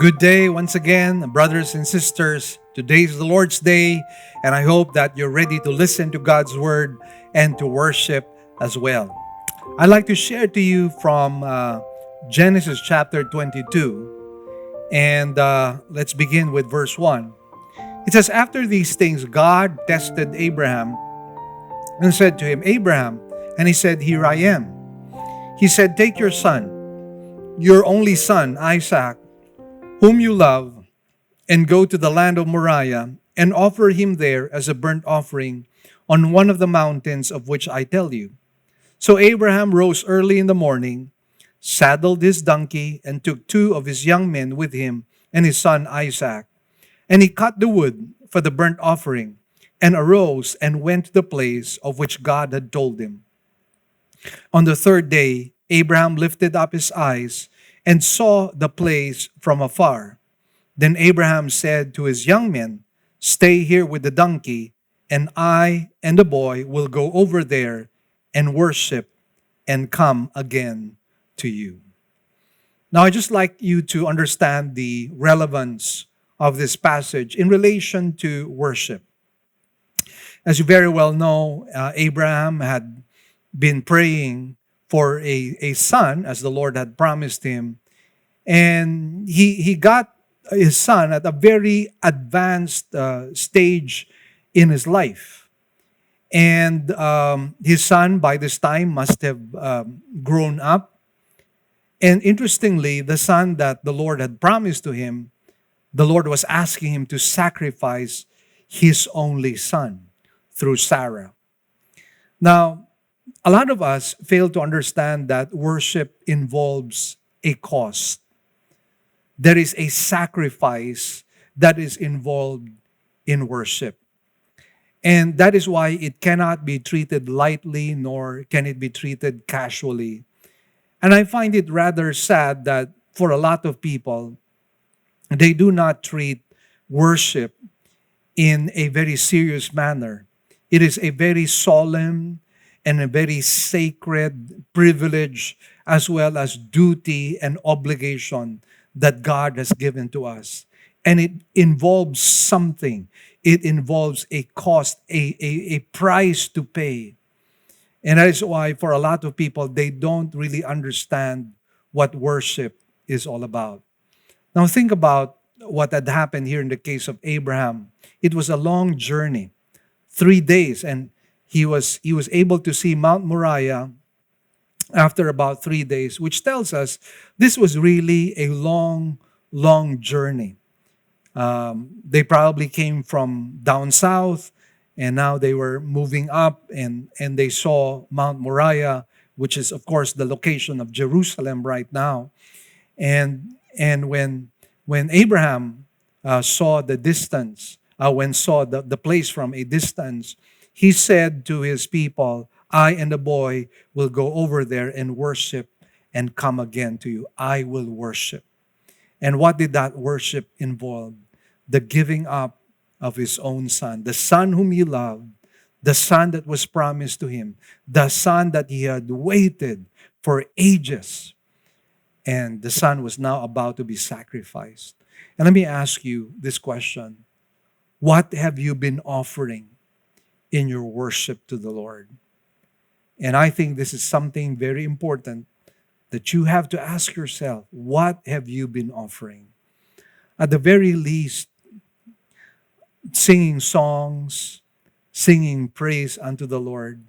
Good day once again, brothers and sisters. Today is the Lord's Day, and I hope that you're ready to listen to God's Word and to worship as well. I'd like to share to you from Genesis chapter 22, and let's begin with verse 1. It says, "After these things, God tested Abraham and said to him, 'Abraham,' and he said, 'Here I am.' He said, 'Take your son, your only son, Isaac, whom you love, and go to the land of Moriah and offer him there as a burnt offering on one of the mountains of which I tell you.' So Abraham rose early in the morning, saddled his donkey, and took 2 of his young men with him and his son Isaac. And he cut the wood for the burnt offering, and arose and went to the place of which God had told him. On the 3rd day, Abraham lifted up his eyes and saw the place from afar. Then Abraham said to his young men, 'Stay here with the donkey, and I and the boy will go over there and worship and come again to you.'" Now, I'd just like you to understand the relevance of this passage in relation to worship. As you very well know, Abraham had been praying for a son, as the Lord had promised him. And he got his son at a very advanced stage in his life. And his son, by this time, must have grown up. And interestingly, the son that the Lord had promised to him, the Lord was asking him to sacrifice his only son through Sarah. Now, a lot of us fail to understand that worship involves a cost. There is a sacrifice that is involved in worship. And that is why it cannot be treated lightly, nor can it be treated casually. And I find it rather sad that for a lot of people, they do not treat worship in a very serious manner. It is a very solemn and a very sacred privilege, as well as duty and obligation that God has given to us. And it involves something. It involves a cost, a price to pay. And that is why for a lot of people, they don't really understand what worship is all about. Now think about what had happened here in the case of Abraham. It was a long journey, 3 days, and he was able to see Mount Moriah after about 3 days, which tells us this was really a long journey. They probably came from down south, and now they were moving up, and they saw Mount Moriah, which is, of course, the location of Jerusalem right now. And when Abraham saw the distance, saw the place from a distance, he said to his people, "I and the boy will go over there and worship and come again to you." I will worship. And what did that worship involve? The giving up of his own son, the son whom he loved, the son that was promised to him, the son that he had waited for ages. And the son was now about to be sacrificed. And let me ask you this question. What have you been offering in your worship to the Lord? And I think this is something very important that you have to ask yourself. What have you been offering? At the very least, singing songs, singing praise unto the Lord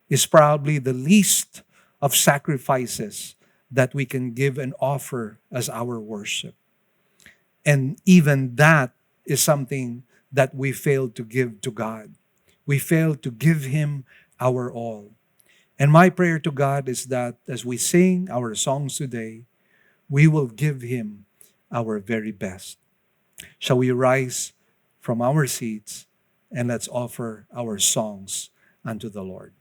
is probably the least of sacrifices that we can give and offer as our worship. And even that is something that we fail to give to God. We fail to give Him our all. And my prayer to God is that as we sing our songs today, we will give Him our very best. Shall we rise from our seats and let's offer our songs unto the Lord.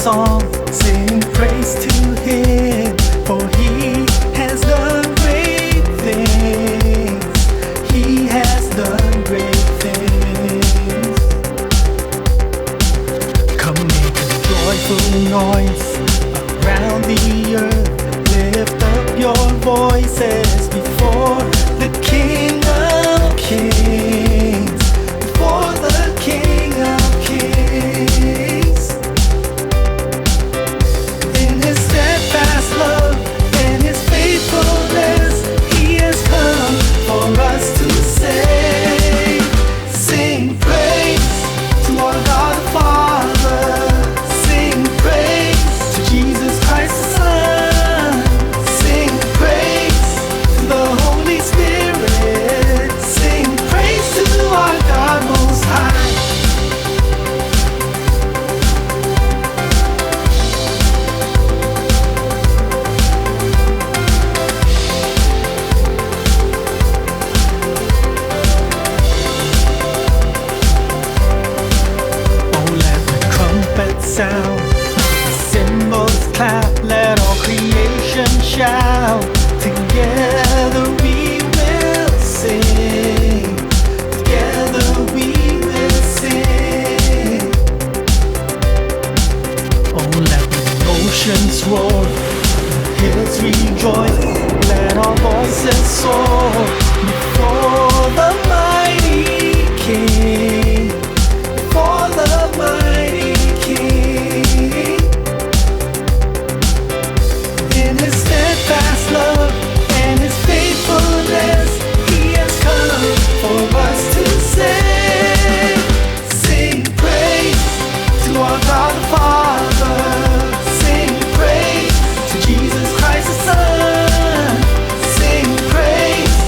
song, sing praise to Him, for He has done great things. He has done great things. Come make a joyful noise around the earth. Lift up your voices before the King of Kings, before the King of Kings. In His steadfast love and His faithfulness, He has come for us to say, sing praise to our God the Father, sing praise to Jesus Christ the Son, sing praise to the Holy Spirit, sing praise to our God Most High. Oh, let the trumpet sound, the cymbals clap, let all creation shout. Together we will sing, together we will sing. Oh, let the oceans roar, the hills rejoice, let our voices soar before the mighty King, before the mighty King. In His steadfast love and His faithfulness, He has come for us to say, sing praise to our God the Father, sing praise to Jesus Christ the Son, sing praise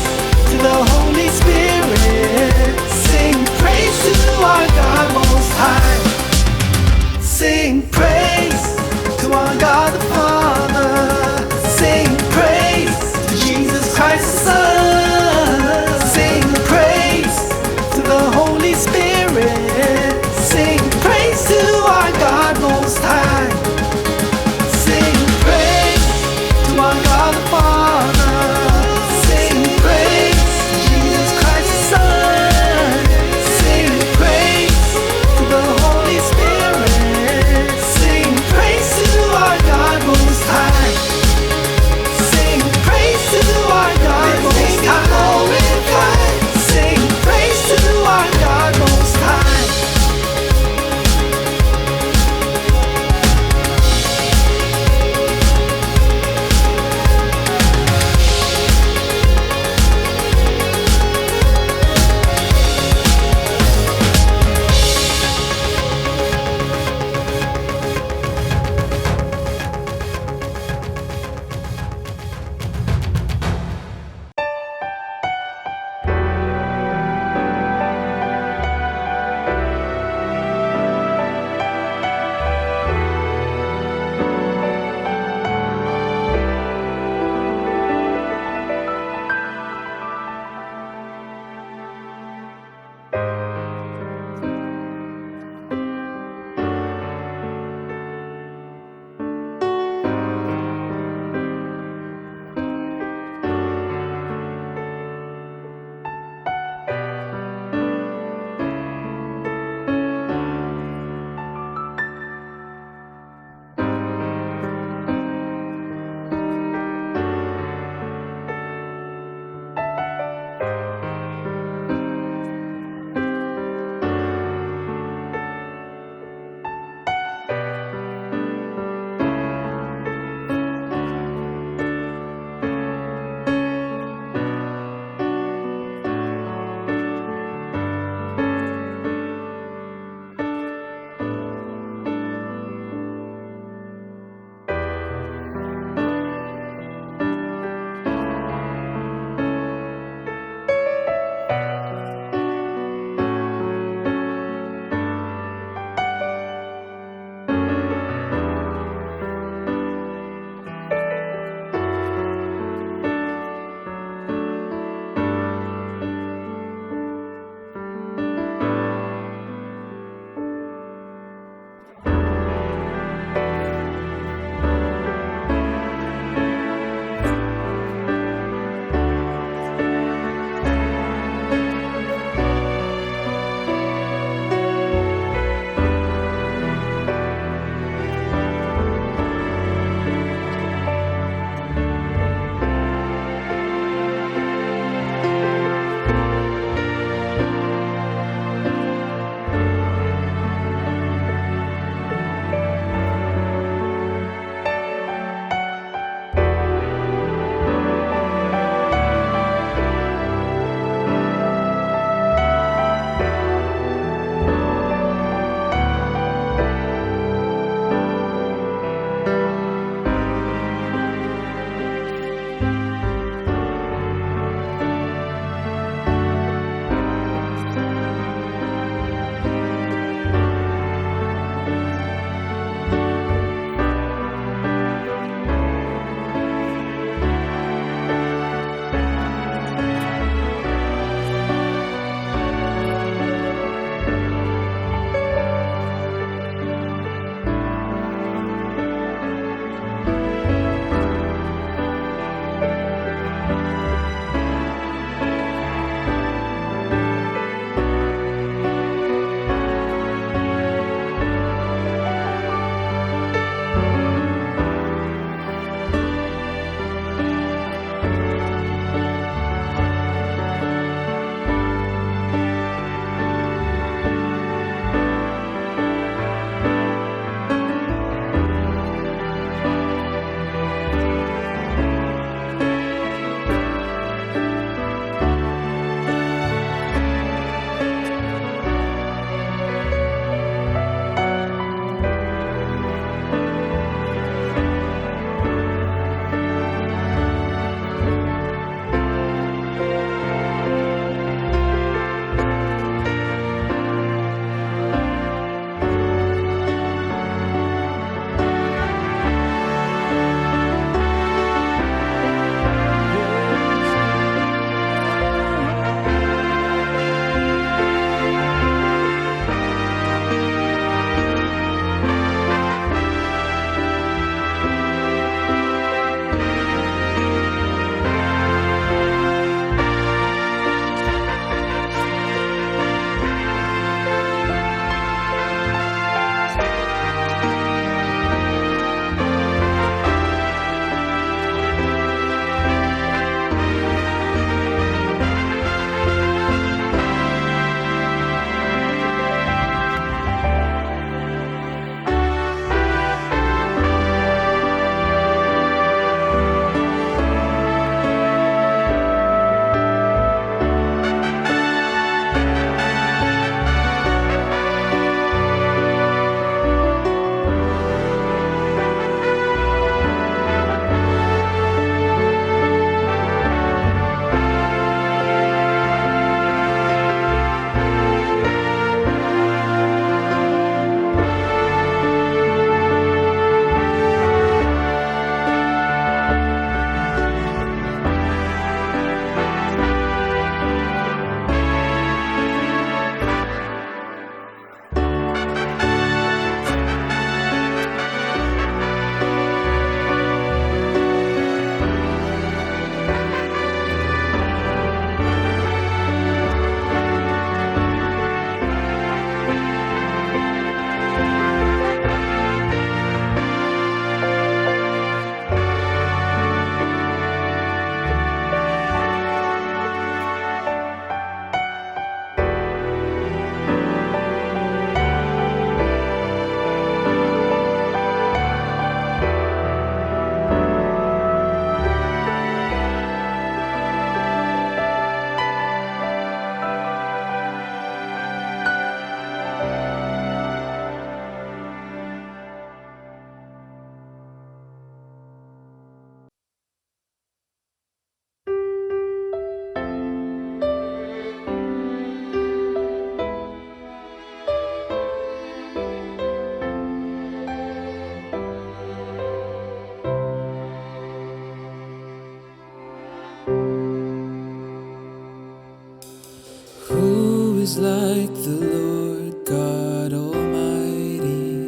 is like the Lord God Almighty,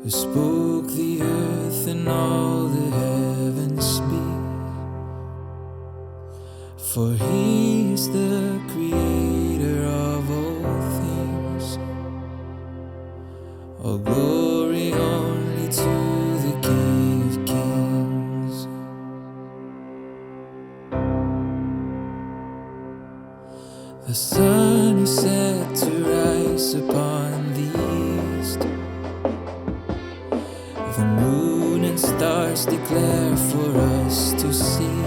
who spoke the earth and all the heavens speak? For he is the creator of all things. All glory only to the King of Kings. The sun is set to rise upon the east. The moon and stars declare for us to see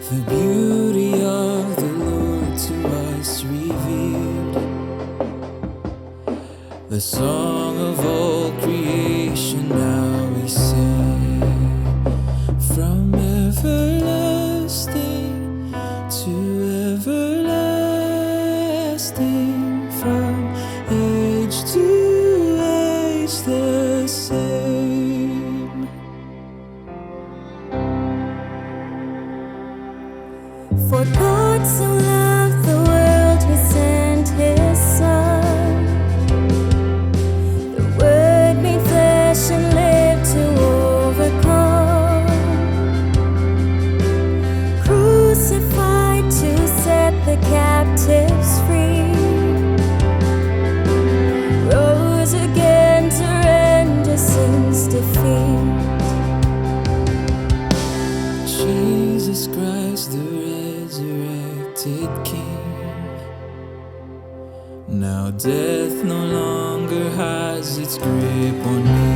the beauty of the Lord to us revealed. The song of all creation now we sing, from everlasting to everlasting, from age to age the same. For God so loved the world, he sent his Son. The Word made flesh and lived to overcome. Crucified to set the captives free. Rose again to render sin's defeat. Jesus Christ, the resurrected King. Now death no longer has its grip on me.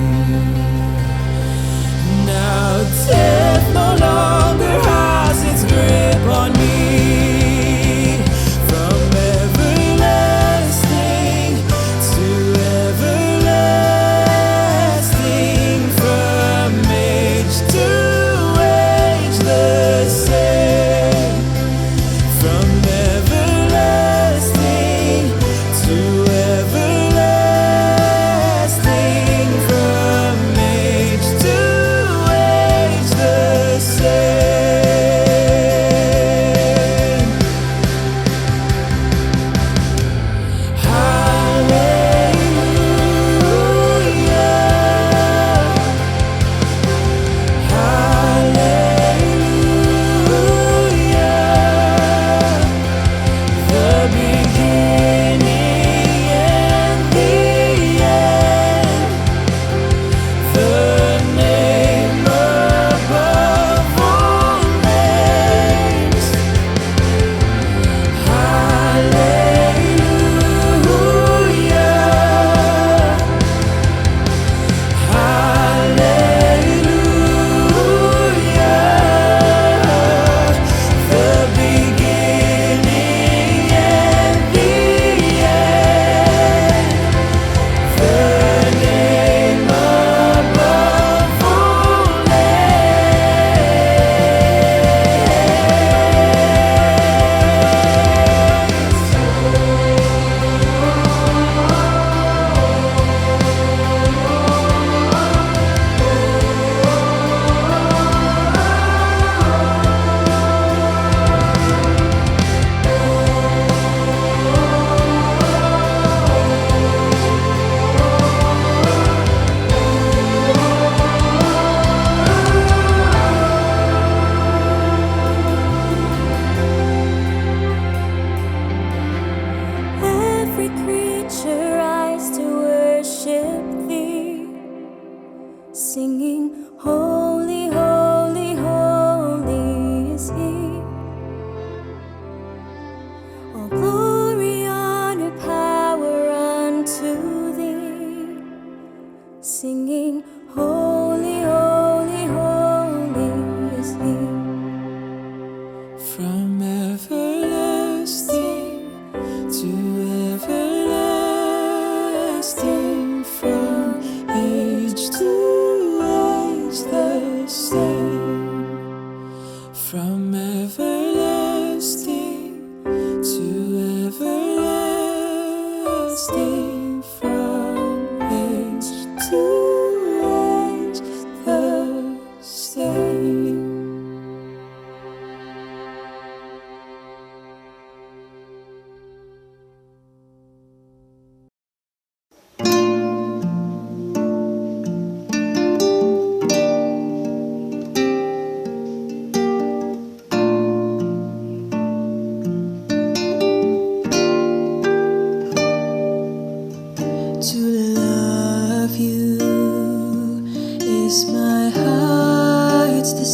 Now death no longer has its grip on me. From everlasting to everlasting, from age to age the same. From everlasting to everlasting, from age to age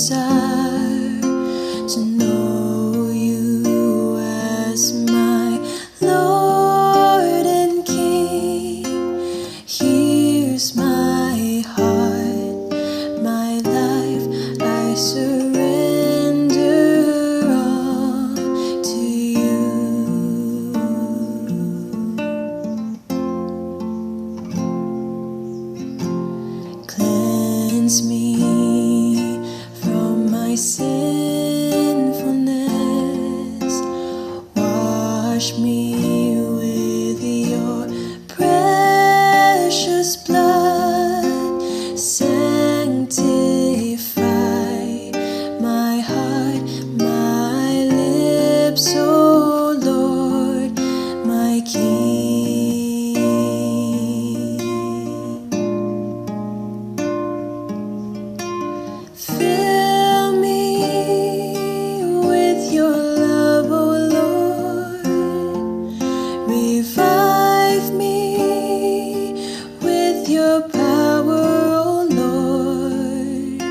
desire to know you as my Lord and King. Here's my heart, my life, I surrender all to you. Cleanse me from my sinfulness. Wash me with your precious blood. Sanctify my heart, my lips, O Lord, my King. Fill me with your love, O Lord. Revive me with your power, O Lord.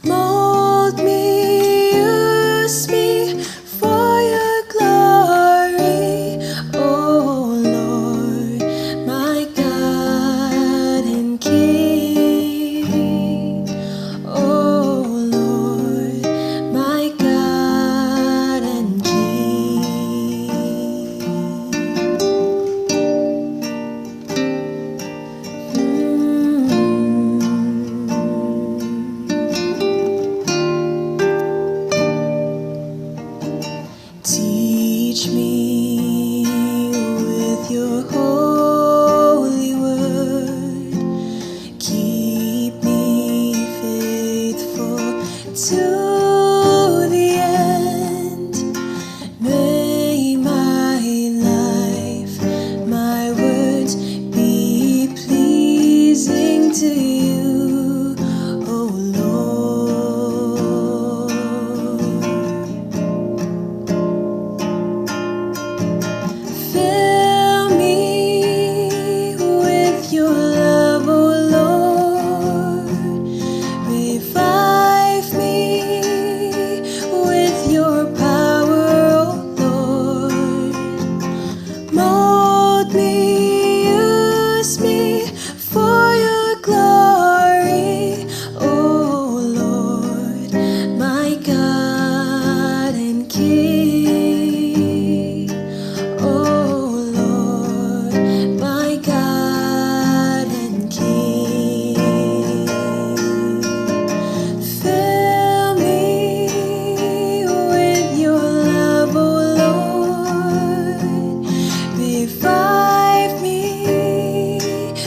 Mold me, use me for your glory, O Lord, my God and King. Oh Lord, my God and King. Teach me with your holy word. Keep me faithful to the end. May my life, my words be pleasing to you, O Lord. Fill me with your love, O Lord. Revive me with your power, O Lord. Mold me, use me for your glory, O Lord, my God and King. Oh Lord, my God and King. Fill me with your love, O Lord. Revive me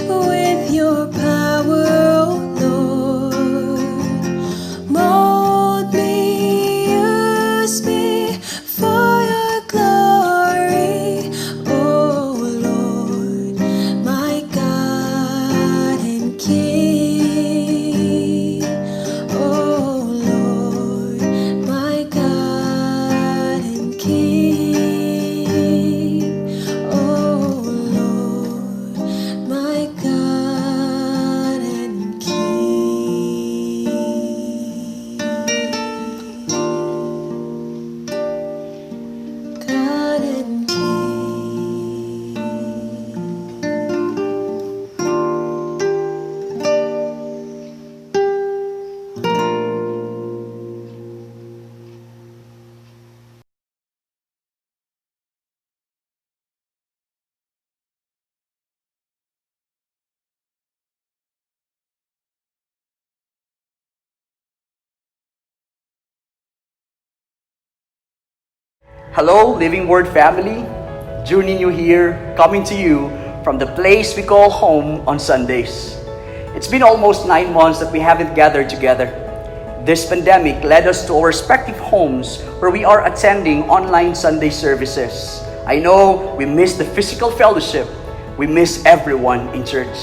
with your power, O Lord. Mold me, use me for your glory, O Lord, my God and King. Oh Lord, my God and King. Oh Lord, my God and King. God and King. Hello, Living Word family. Journey New here, coming to you from the place we call home on Sundays. It's been almost 9 months that we haven't gathered together. This pandemic led us to our respective homes where we are attending online Sunday services. I know we miss the physical fellowship. We miss everyone in church.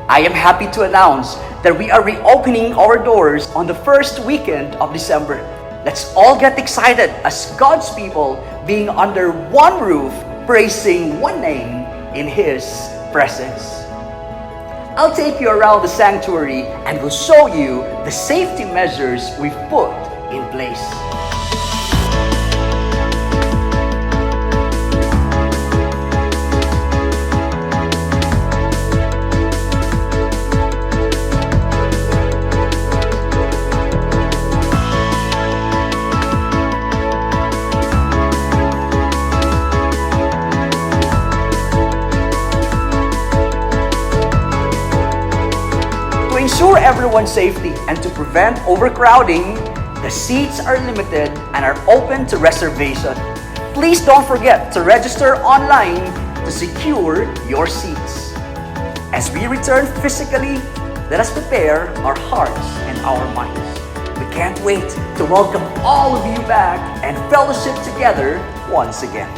I am happy to announce that we are reopening our doors on the first weekend of December. Let's all get excited as God's people being under one roof, praising one name in His presence. I'll take you around the sanctuary and will show you the safety measures we've put in place. To ensure everyone's safety and to prevent overcrowding, the seats are limited and are open to reservation. Please don't forget to register online to secure your seats. As we return physically, let us prepare our hearts and our minds. We can't wait to welcome all of you back and fellowship together once again.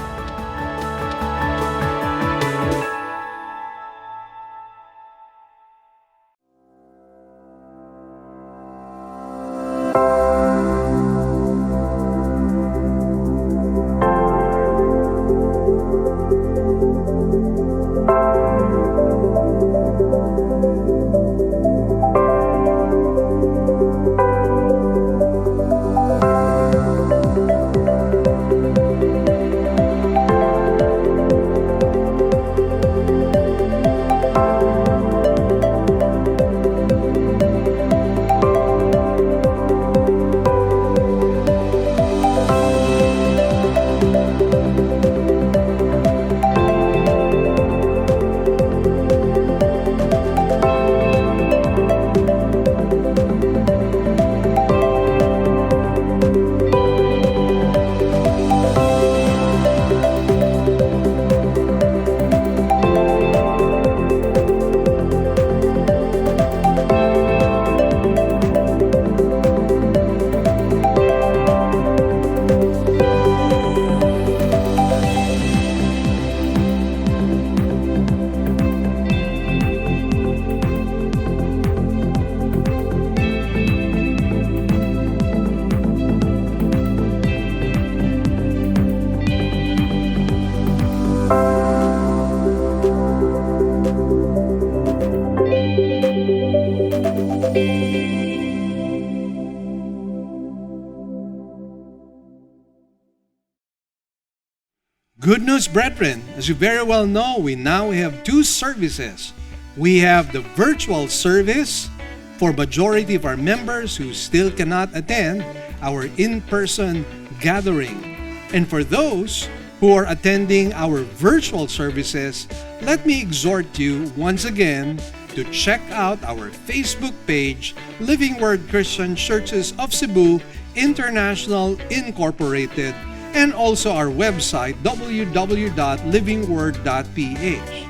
Good news, brethren. As you very well know, we now have two services. We have the virtual service for majority of our members who still cannot attend our in-person gathering. And for those who are attending our virtual services, let me exhort you once again to check out our Facebook page, Living Word Christian Churches of Cebu International Incorporated, and also our website, www.livingword.ph.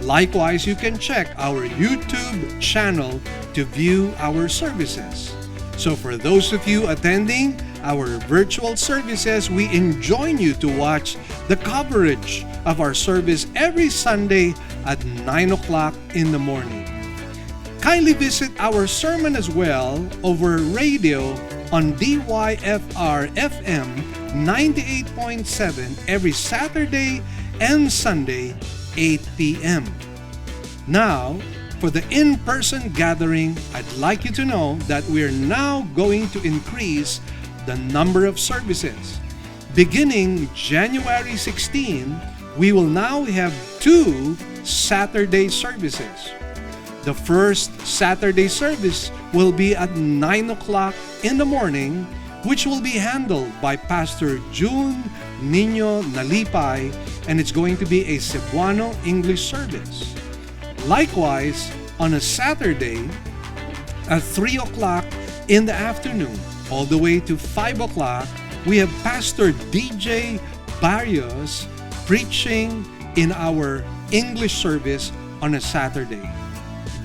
Likewise, you can check our YouTube channel to view our services. So for those of you attending our virtual services, we enjoin you to watch the coverage of our service every Sunday at 9 o'clock in the morning. Kindly visit our sermon as well over radio on DYFR-FM 98.7 every Saturday and Sunday, 8 p.m. Now, for the in-person gathering, I'd like you to know that we're now going to increase the number of services. Beginning January 16, we will now have 2 Saturday services. The first Saturday service will be at 9 o'clock in the morning, which will be handled by Pastor June Nino Nalipay, and it's going to be a Cebuano English service. Likewise, on a Saturday at 3 o'clock in the afternoon, all the way to 5 o'clock, we have Pastor DJ Barrios preaching in our English service on a Saturday.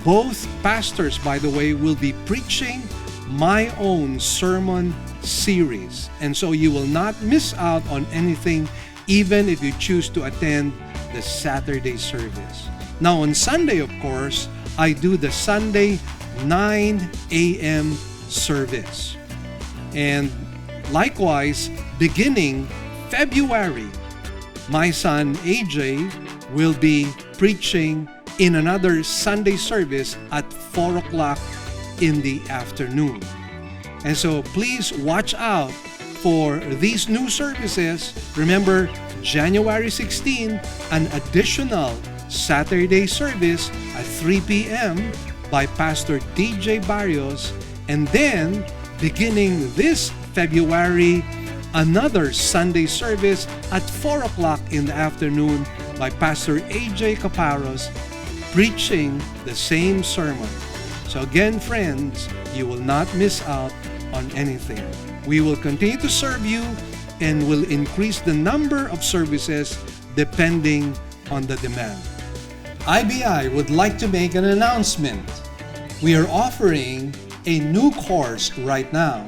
Both pastors, by the way, will be preaching my own sermon series. And so you will not miss out on anything, even if you choose to attend the Saturday service. Now on Sunday, of course, I do the Sunday 9 a.m. service. And likewise, beginning February, my son AJ will be preaching in another Sunday service at 4 o'clock in the afternoon. And so please watch out for these new services. Remember, January 16, an additional Saturday service at 3 p.m. by Pastor DJ Barrios. And then, beginning this February, another Sunday service at 4 o'clock in the afternoon by Pastor AJ Caparros, preaching the same sermon. So again, friends, you will not miss out on anything. We will continue to serve you and will increase the number of services depending on the demand. IBI would like to make an announcement. We are offering a new course right now.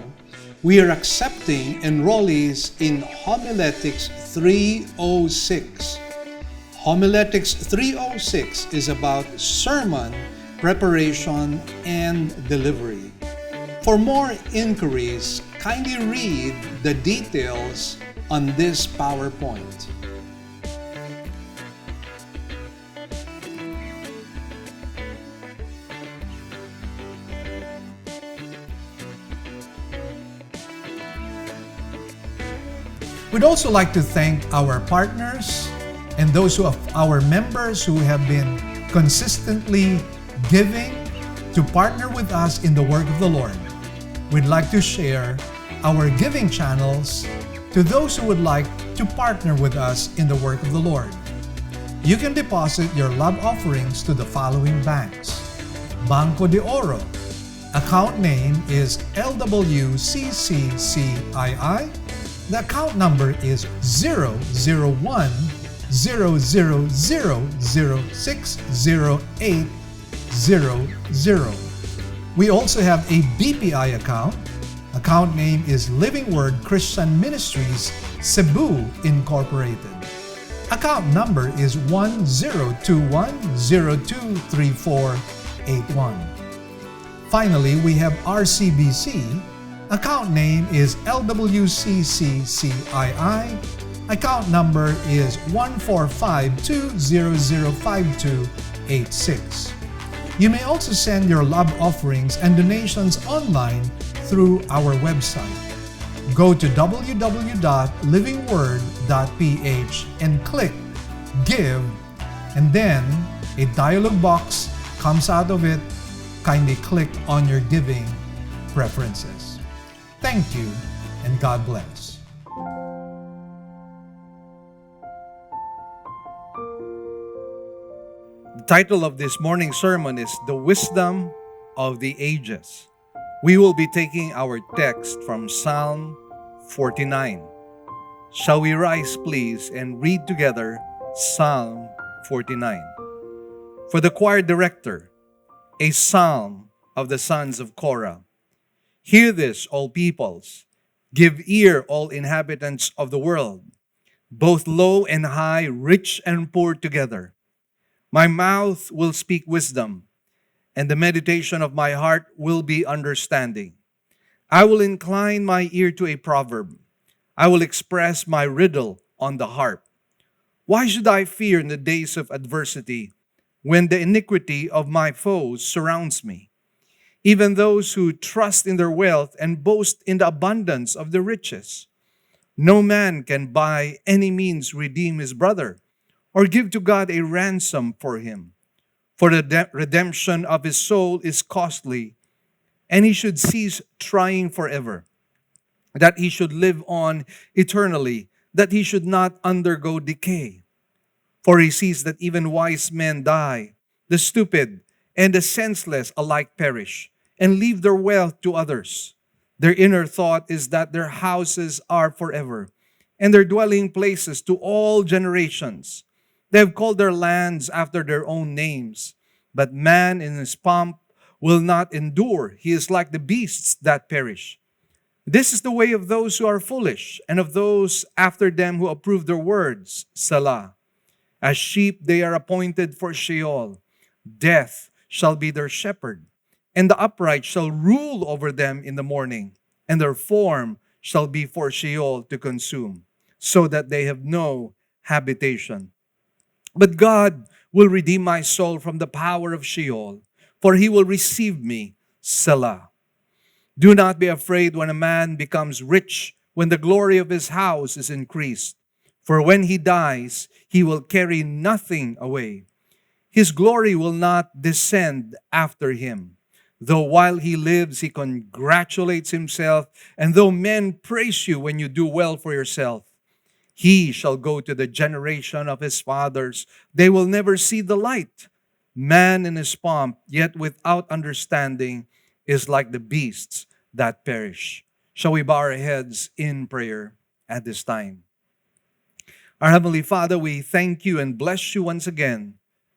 We are accepting enrollees in Homiletics 306. Homiletics 306 is about sermon preparation and delivery. For more inquiries, kindly read the details on this PowerPoint. We'd also like to thank our partners and those of our members who have been consistently giving to partner with us in the work of the Lord. We'd like to share our giving channels to those who would like to partner with us in the work of the Lord. You can deposit your love offerings to the following banks. Banco de Oro. Account name is LWCCCII. The account number is 001-000-60800. We also have a BPI account. Account name is Living Word Christian Ministries, Cebu Incorporated. Account number is 1021023481. Finally, we have RCBC. Account name is LWCCCII. Account number is 14520052886. You may also send your love offerings and donations online through our website. Go to www.livingword.ph and click Give, and then a dialog box comes out of it. Kindly click on your giving preferences. Thank you, and God bless. The title of this morning's sermon is The Wisdom of the Ages. We will be taking our text from Psalm 49. Shall we rise, please, and read together Psalm 49? For the choir director, a psalm of the sons of Korah. Hear this, all peoples. Give ear, all inhabitants of the world, both low and high, rich and poor together. My mouth will speak wisdom, and the meditation of my heart will be understanding. I will incline my ear to a proverb. I will express my riddle on the harp. Why should I fear in the days of adversity, when the iniquity of my foes surrounds me? Even those who trust in their wealth and boast in the abundance of the riches. No man can by any means redeem his brother, or give to God a ransom for him. For the redemption of his soul is costly, and he should cease trying forever, that he should live on eternally, that he should not undergo decay. For he sees that even wise men die, the stupid and the senseless alike perish, and leave their wealth to others. Their inner thought is that their houses are forever, and their dwelling places to all generations. They have called their lands after their own names. But man in his pomp will not endure. He is like the beasts that perish. This is the way of those who are foolish, and of those after them who approve their words. Selah. As sheep they are appointed for Sheol. Death shall be their shepherd, and the upright shall rule over them in the morning, and their form shall be for Sheol to consume, so that they have no habitation. But God will redeem my soul from the power of Sheol, for he will receive me, Selah. Do not be afraid when a man becomes rich, when the glory of his house is increased. For when he dies, he will carry nothing away. His glory will not descend after him. Though while he lives, he congratulates himself, and though men praise you when you do well for yourself, he shall go to the generation of his fathers. They will never see the light. Man in his pomp, yet without understanding, is like the beasts that perish. Shall we bow our heads in prayer at this time? Our Heavenly Father, we thank you and bless you once again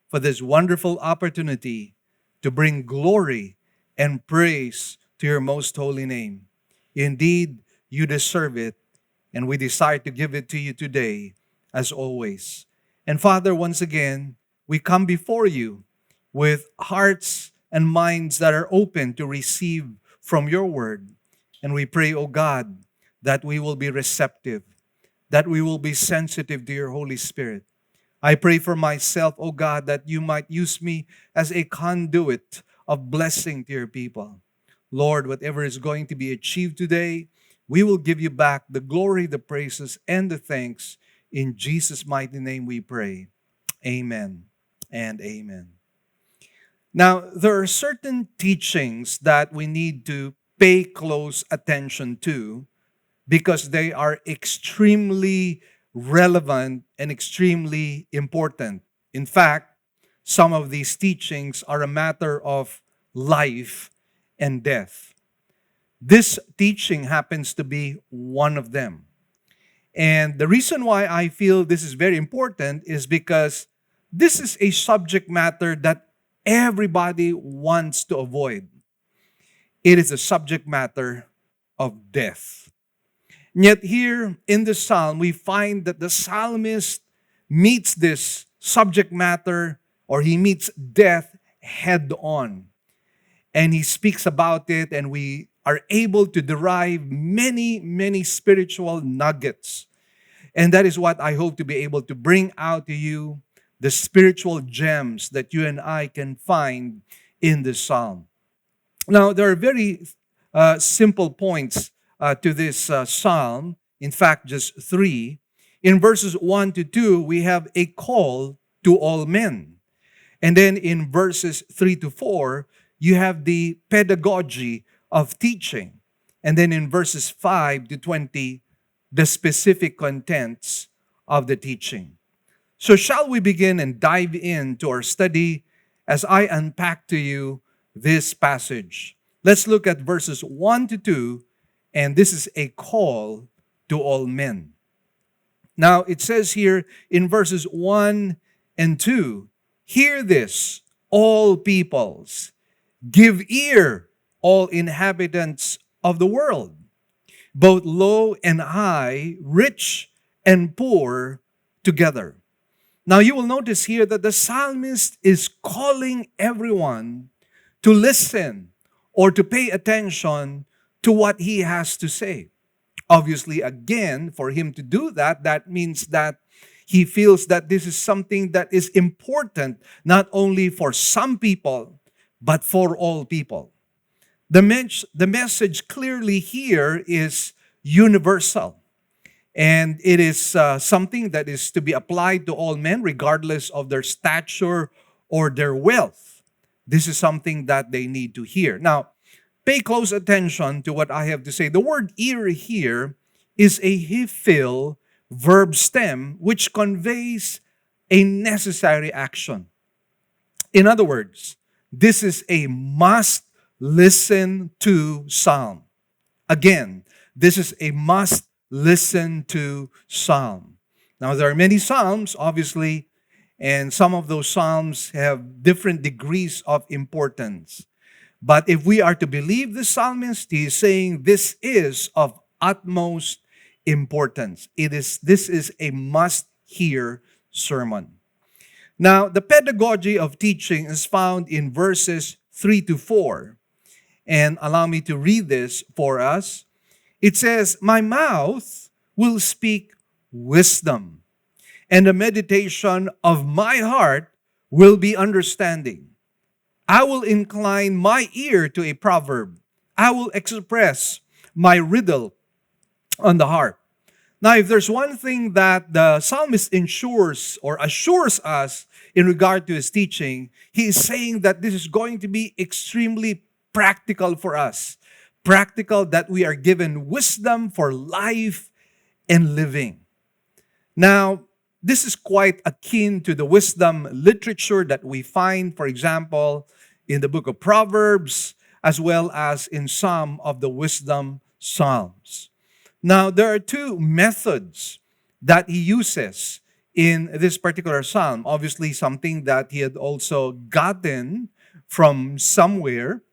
for this wonderful opportunity to bring glory and praise to your most holy name. Indeed, you deserve it, and we desire to give it to you today, as always. And Father, once again, we come before you with hearts and minds that are open to receive from your word. And we pray, O God, that we will be receptive, that we will be sensitive to your Holy Spirit. I pray for myself, O God, that you might use me as a conduit of blessing to your people. Lord, whatever is going to be achieved today, we will give you back the glory, the praises, and the thanks. In Jesus' mighty name we pray. Amen and amen. Now, there are certain teachings that we need to pay close attention to because they are extremely relevant and extremely important. In fact, some of these teachings are a matter of life and death. This teaching happens to be one of them. And the reason why I feel this is very important is because this is a subject matter that everybody wants to avoid. It is a subject matter of death. And yet here in the psalm, we find that the psalmist meets this subject matter, or he meets death head on. And he speaks about it, and we are able to derive many spiritual nuggets. And that is what I hope to be able to bring out to you, the spiritual gems that you and I can find in this psalm. Now, there are very simple points to this psalm. In fact, just 3. In verses 1 to 2, we have a call to all men. And then in verses 3 to 4, you have the pedagogy of teaching. And then in verses 5 to 20, the specific contents of the teaching. So shall we begin and dive into our study as I unpack to you this passage? Let's look at verses 1 to 2, and this is a call to all men. Now, it says here in verses 1 and 2, hear this, all peoples. Give ear, all inhabitants of the world, both low and high, rich and poor together. Now, you will notice here that the psalmist is calling everyone to listen or to pay attention to what he has to say. Obviously, again, for him to do that, that means that he feels that this is something that is important, not only for some people, but for all people. The message clearly here is universal. And it is something that is to be applied to all men, regardless of their stature or their wealth. This is something that they need to hear. Now, pay close attention to what I have to say. The word ear here is a hifil verb stem, which conveys a necessary action. In other words, this is a must listen to psalm. Again, this is a must listen to psalm. Now, there are many psalms, obviously, and some of those psalms have different degrees of importance. But if we are to believe the psalmist, he is saying this is of utmost importance. This is a must-hear sermon. Now, the pedagogy of teaching is found in verses 3 to 4. And allow me to read this for us. It says, my mouth will speak wisdom, and the meditation of my heart will be understanding. I will incline my ear to a proverb. I will express my riddle on the harp. Now, if there's one thing that the psalmist ensures or assures us in regard to his teaching, he is saying that this is going to be extremely practical for us. Practical, that we are given wisdom for life and living. Now, this is quite akin to the wisdom literature that we find, for example, in the book of Proverbs, as well as in some of the wisdom psalms. Now, there are two methods that he uses in this particular psalm. Obviously, something that he had also gotten from somewhere.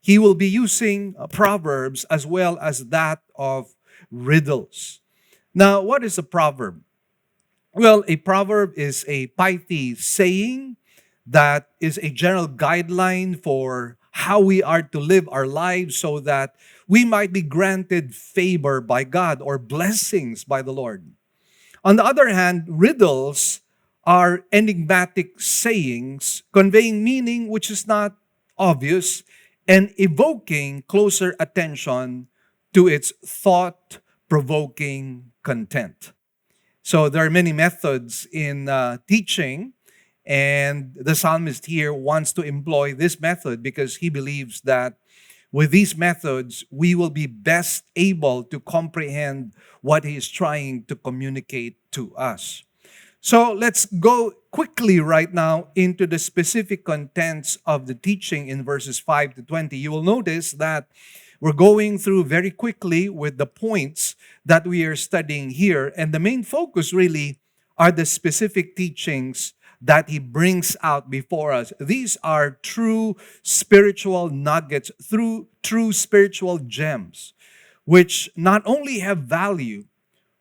He will be using proverbs as well as that of riddles. Now, what is a proverb? Well, a proverb is a pithy saying that is a general guideline for how we are to live our lives so that we might be granted favor by God or blessings by the Lord. On the other hand, riddles are enigmatic sayings conveying meaning which is not obvious and evoking closer attention to its thought-provoking content. So there are many methods in teaching, and the psalmist here wants to employ this method because he believes that with these methods, we will be best able to comprehend what he is trying to communicate to us. So let's go quickly right now into the specific contents of the teaching in verses 5 to 20. You will notice that we're going through very quickly with the points that we are studying here. And the main focus really are the specific teachings that he brings out before us. These are true spiritual nuggets, true spiritual gems, which not only have value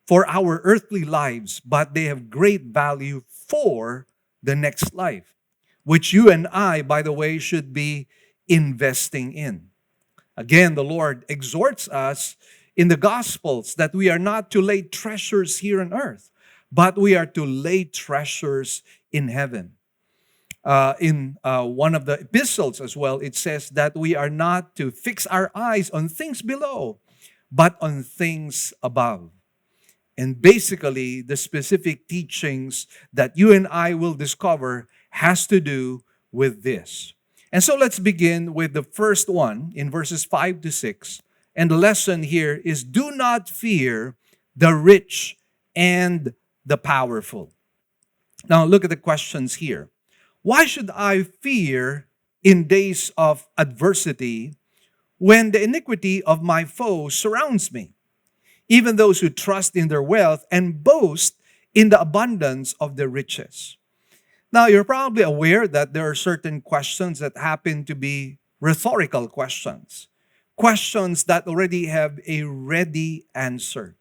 for our earthly lives, but they have great value for the next life, which you and I, by the way, should be investing in. Again, the Lord exhorts us in the Gospels that we are not to lay treasures here on earth, but we are to lay treasures in heaven. In one of the epistles as well, it says that we are not to fix our eyes on things below, but on things above. And basically, the specific teachings that you and I will discover has to do with this. And so let's begin with the first one in verses 5 to 6. And the lesson here is, do not fear the rich and the powerful. Now look at the questions here. Why should I fear in days of adversity when the iniquity of my foes surrounds me? Even those who trust in their wealth and boast in the abundance of their riches. Now, you're probably aware that there are certain questions that happen to be rhetorical questions. Questions that already have a ready answer.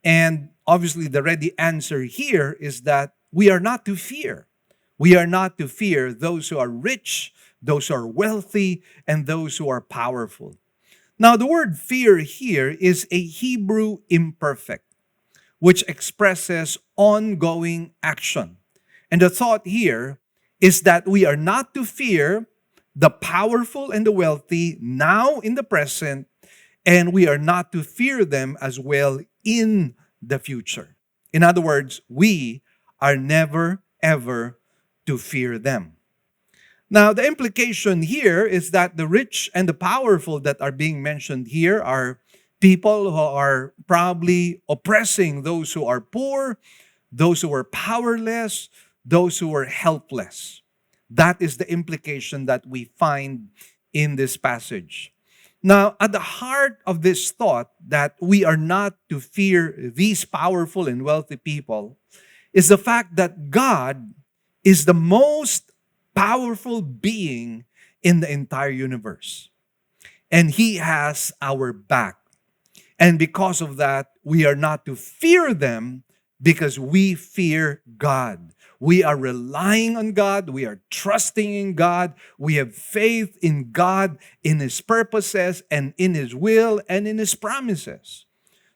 And obviously, the ready answer here is that we are not to fear. We are not to fear those who are rich, those who are wealthy, and those who are powerful. Now, the word fear here is a Hebrew imperfect, which expresses ongoing action. And the thought here is that we are not to fear the powerful and the wealthy now in the present, and we are not to fear them as well in the future. In other words, we are never, ever to fear them. Now, the implication here is that the rich and the powerful that are being mentioned here are people who are probably oppressing those who are poor, those who are powerless, those who are helpless. That is the implication that we find in this passage. Now, at the heart of this thought that we are not to fear these powerful and wealthy people is the fact that God is the most powerful being in the entire universe. And He has our back. And because of that, we are not to fear them because we fear God. We are relying on God. We are trusting in God. We have faith in God, in His purposes, and in His will, and in His promises.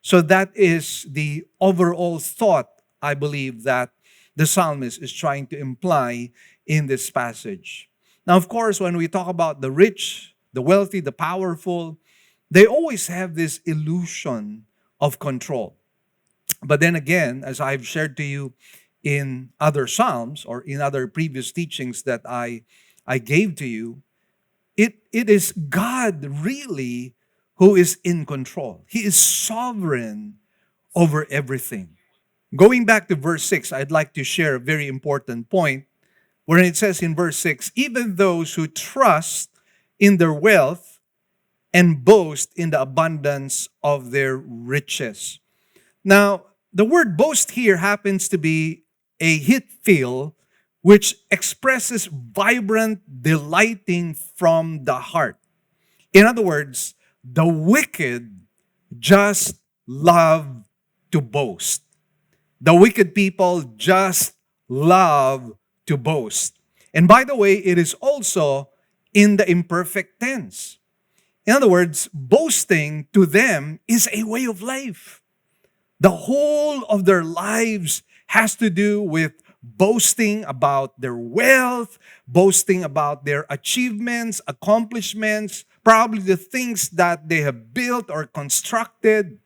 So that is the overall thought, I believe, that the psalmist is trying to imply in this passage. Now, of course, when we talk about the rich, the wealthy, the powerful, they always have this illusion of control. But then again, as I've shared to you in other Psalms or in other previous teachings that I gave to you, it is God really who is in control. He is sovereign over everything. Going back to verse 6, I'd like to share a very important point where it says in verse 6, even those who trust in their wealth and boast in the abundance of their riches. Now, the word boast here happens to be a hit feel which expresses vibrant delighting from the heart. In other words, the wicked just love to boast. The wicked people just love to boast. And by the way, it is also in the imperfect tense. In other words, boasting to them is a way of life. The whole of their lives has to do with boasting about their wealth, boasting about their achievements, accomplishments, probably the things that they have built or constructed.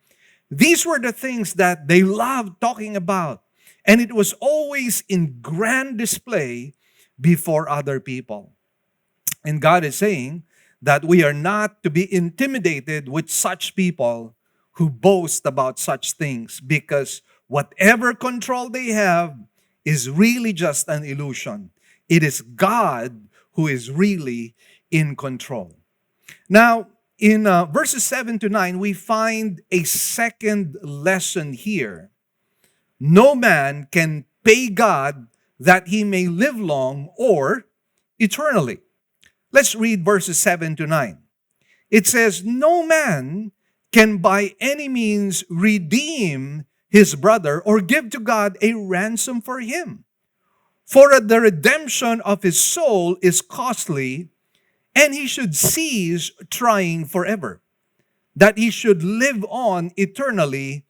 These were the things that they loved talking about. And it was always in grand display before other people. And God is saying that we are not to be intimidated with such people who boast about such things, because whatever control they have is really just an illusion. It is God who is really in control. Now, in verses 7 to 9, we find a second lesson here. No man can pay God that he may live long or eternally. Let's read verses 7 to 9. It says, no man can by any means redeem his brother or give to God a ransom for him. For the redemption of his soul is costly, and he should cease trying forever, that he should live on eternally,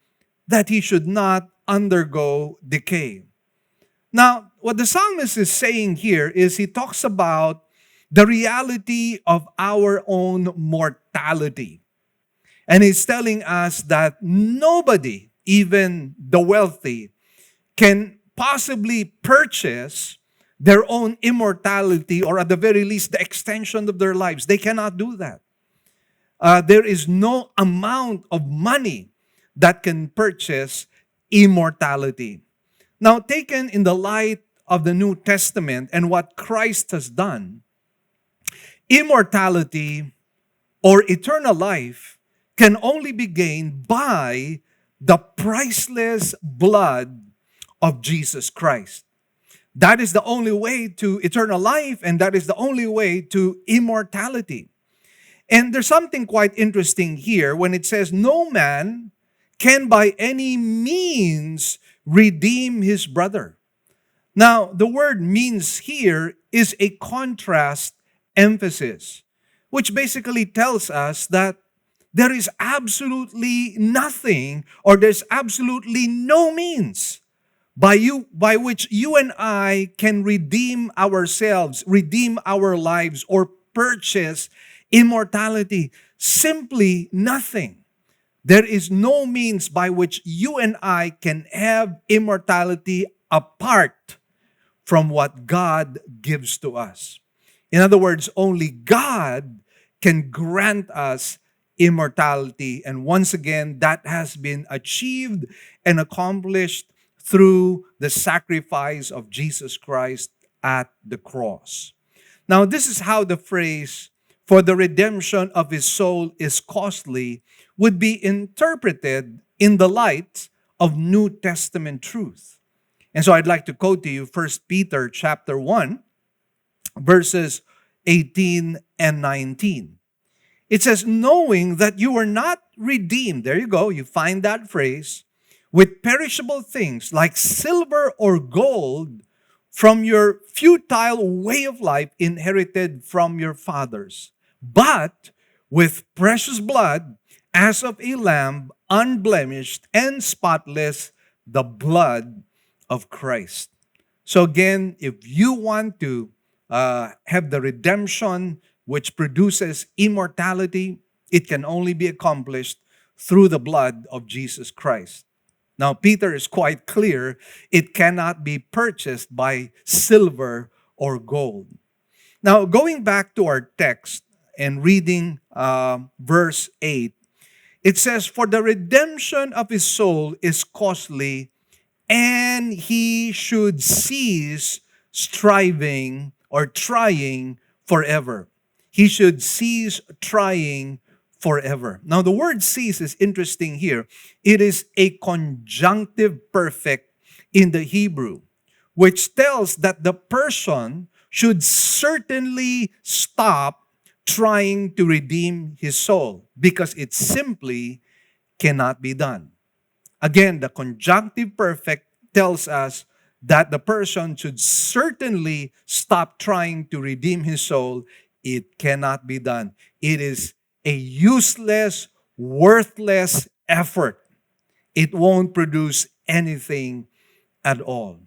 that he should not undergo decay. Now, what the psalmist is saying here is he talks about the reality of our own mortality. And he's telling us that nobody, even the wealthy, can possibly purchase their own immortality, or at the very least, the extension of their lives. They cannot do that. There is no amount of money that can purchase immortality. Now, taken in the light of the New Testament and what Christ has done, immortality or eternal life can only be gained by the priceless blood of Jesus Christ. That is the only way to eternal life, and that is the only way to immortality. And there's something quite interesting here when it says, no man can by any means redeem his brother. Now, the word means here is a contrast emphasis, which basically tells us that there is absolutely nothing, or there's absolutely no means by which you and I can redeem ourselves, redeem our lives, or purchase immortality. Simply nothing. There is no means by which you and I can have immortality apart from what God gives to us. In other words, only God can grant us immortality. And once again, that has been achieved and accomplished through the sacrifice of Jesus Christ at the cross. Now, this is how the phrase, for the redemption of his soul is costly, would be interpreted in the light of New Testament truth. And so I'd like to quote to you 1 Peter chapter 1, verses 18 and 19. It says, knowing that you are not redeemed, there you go, you find that phrase, with perishable things like silver or gold from your futile way of life inherited from your fathers, but with precious blood as of a lamb, unblemished and spotless, the blood of Christ. So again, if you want to have the redemption which produces immortality, it can only be accomplished through the blood of Jesus Christ. Now, Peter is quite clear, it cannot be purchased by silver or gold. Now, going back to our text and reading verse 8, it says, "For the redemption of his soul is costly, and he should cease striving or trying forever." He should cease trying forever. Now, the word cease is interesting here. It is a conjunctive perfect in the Hebrew, which tells that the person should certainly stop trying to redeem his soul because it simply cannot be done. Again, the conjunctive perfect tells us that the person should certainly stop trying to redeem his soul. It cannot be done. It is a useless, worthless effort. It won't produce anything at all.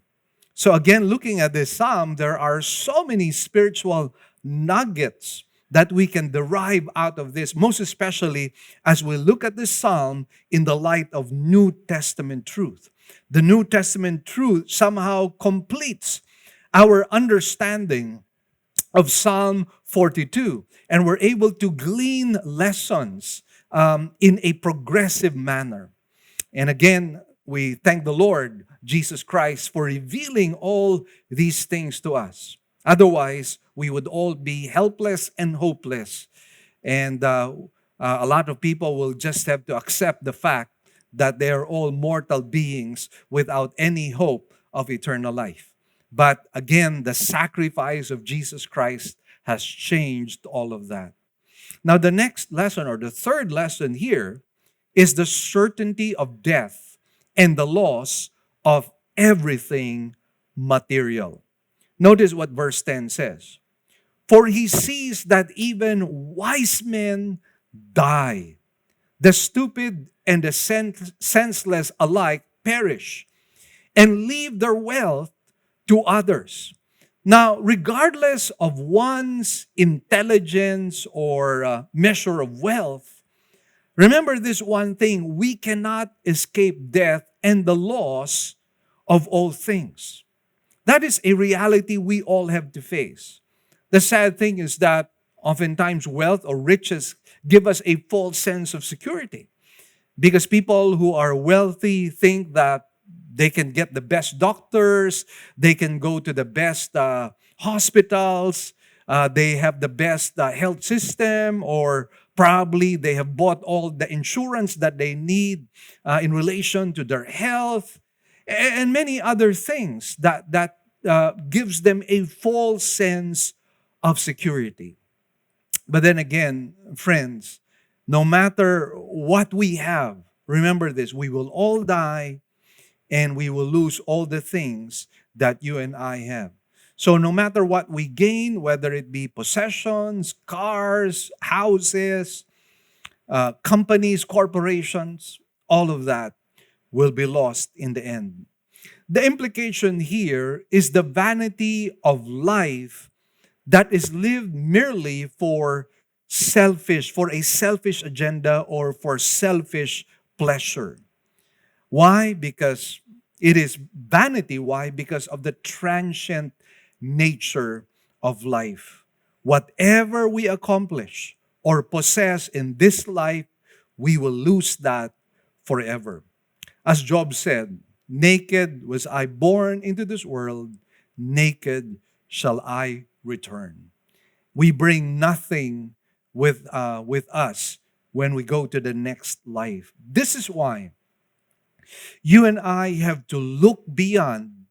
So again, looking at this psalm, there are so many spiritual nuggets that we can derive out of this, most especially as we look at this psalm in the light of New Testament truth. The New Testament truth somehow completes our understanding of Psalm 42, and we're able to glean lessons in a progressive manner. And again, we thank the Lord Jesus Christ for revealing all these things to us. Otherwise, we would all be helpless and hopeless. And a lot of people will just have to accept the fact that they are all mortal beings without any hope of eternal life. But again, the sacrifice of Jesus Christ has changed all of that. Now, the next lesson, or the third lesson here, is the certainty of death and the loss of everything material. Notice what verse 10 says. "For he sees that even wise men die. The stupid and the senseless alike perish and leave their wealth to others." Now, regardless of one's intelligence or measure of wealth, remember this one thing: we cannot escape death and the loss of all things. That is a reality we all have to face. The sad thing is that oftentimes wealth or riches give us a false sense of security, because people who are wealthy think that they can get the best doctors, they can go to the best hospitals, they have the best health system, or probably they have bought all the insurance that they need in relation to their health, and many other things that gives them a false sense of security. But then again, friends, no matter what we have, remember this: we will all die and we will lose all the things that you and I have. So no matter what we gain, whether it be possessions, cars, houses, companies, corporations, all of that will be lost in the end. The implication here is the vanity of life that is lived merely for a selfish agenda or for selfish pleasure. Why? Because it is vanity. Why? Because of the transient nature of life. Whatever we accomplish or possess in this life, we will lose that forever. As Job said, "Naked was I born into this world, naked shall I return." We bring nothing with us when we go to the next life. This is why you and I have to look beyond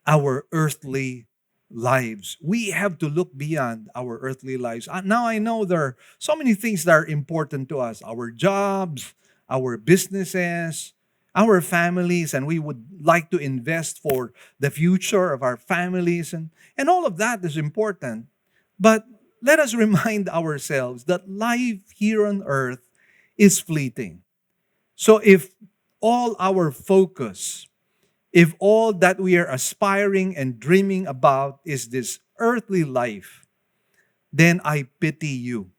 our earthly lives. We have to look beyond our earthly lives. Now I know there are so many things that are important to us: our jobs, our businesses, our families, and we would like to invest for the future of our families, and all of that is important. But let us remind ourselves that life here on earth is fleeting. So if all our focus if all that we are aspiring and dreaming about is this earthly life, then I pity you.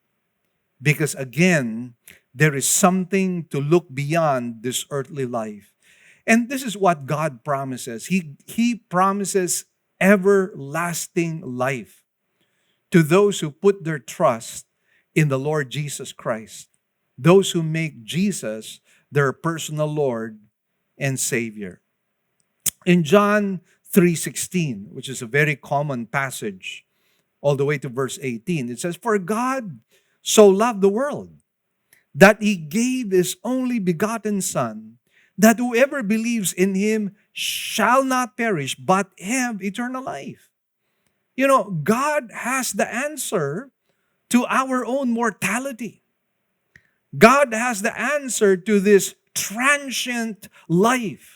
Because again, there is something to look beyond this earthly life. And this is what God promises. He promises everlasting life to those who put their trust in the Lord Jesus Christ, those who make Jesus their personal Lord and Savior. In John 3:16, which is a very common passage, all the way to verse 18, it says, "For God so loved the world that he gave his only begotten Son, that whoever believes in him shall not perish, but have eternal life." You know, God has the answer to our own mortality. God has the answer to this transient life.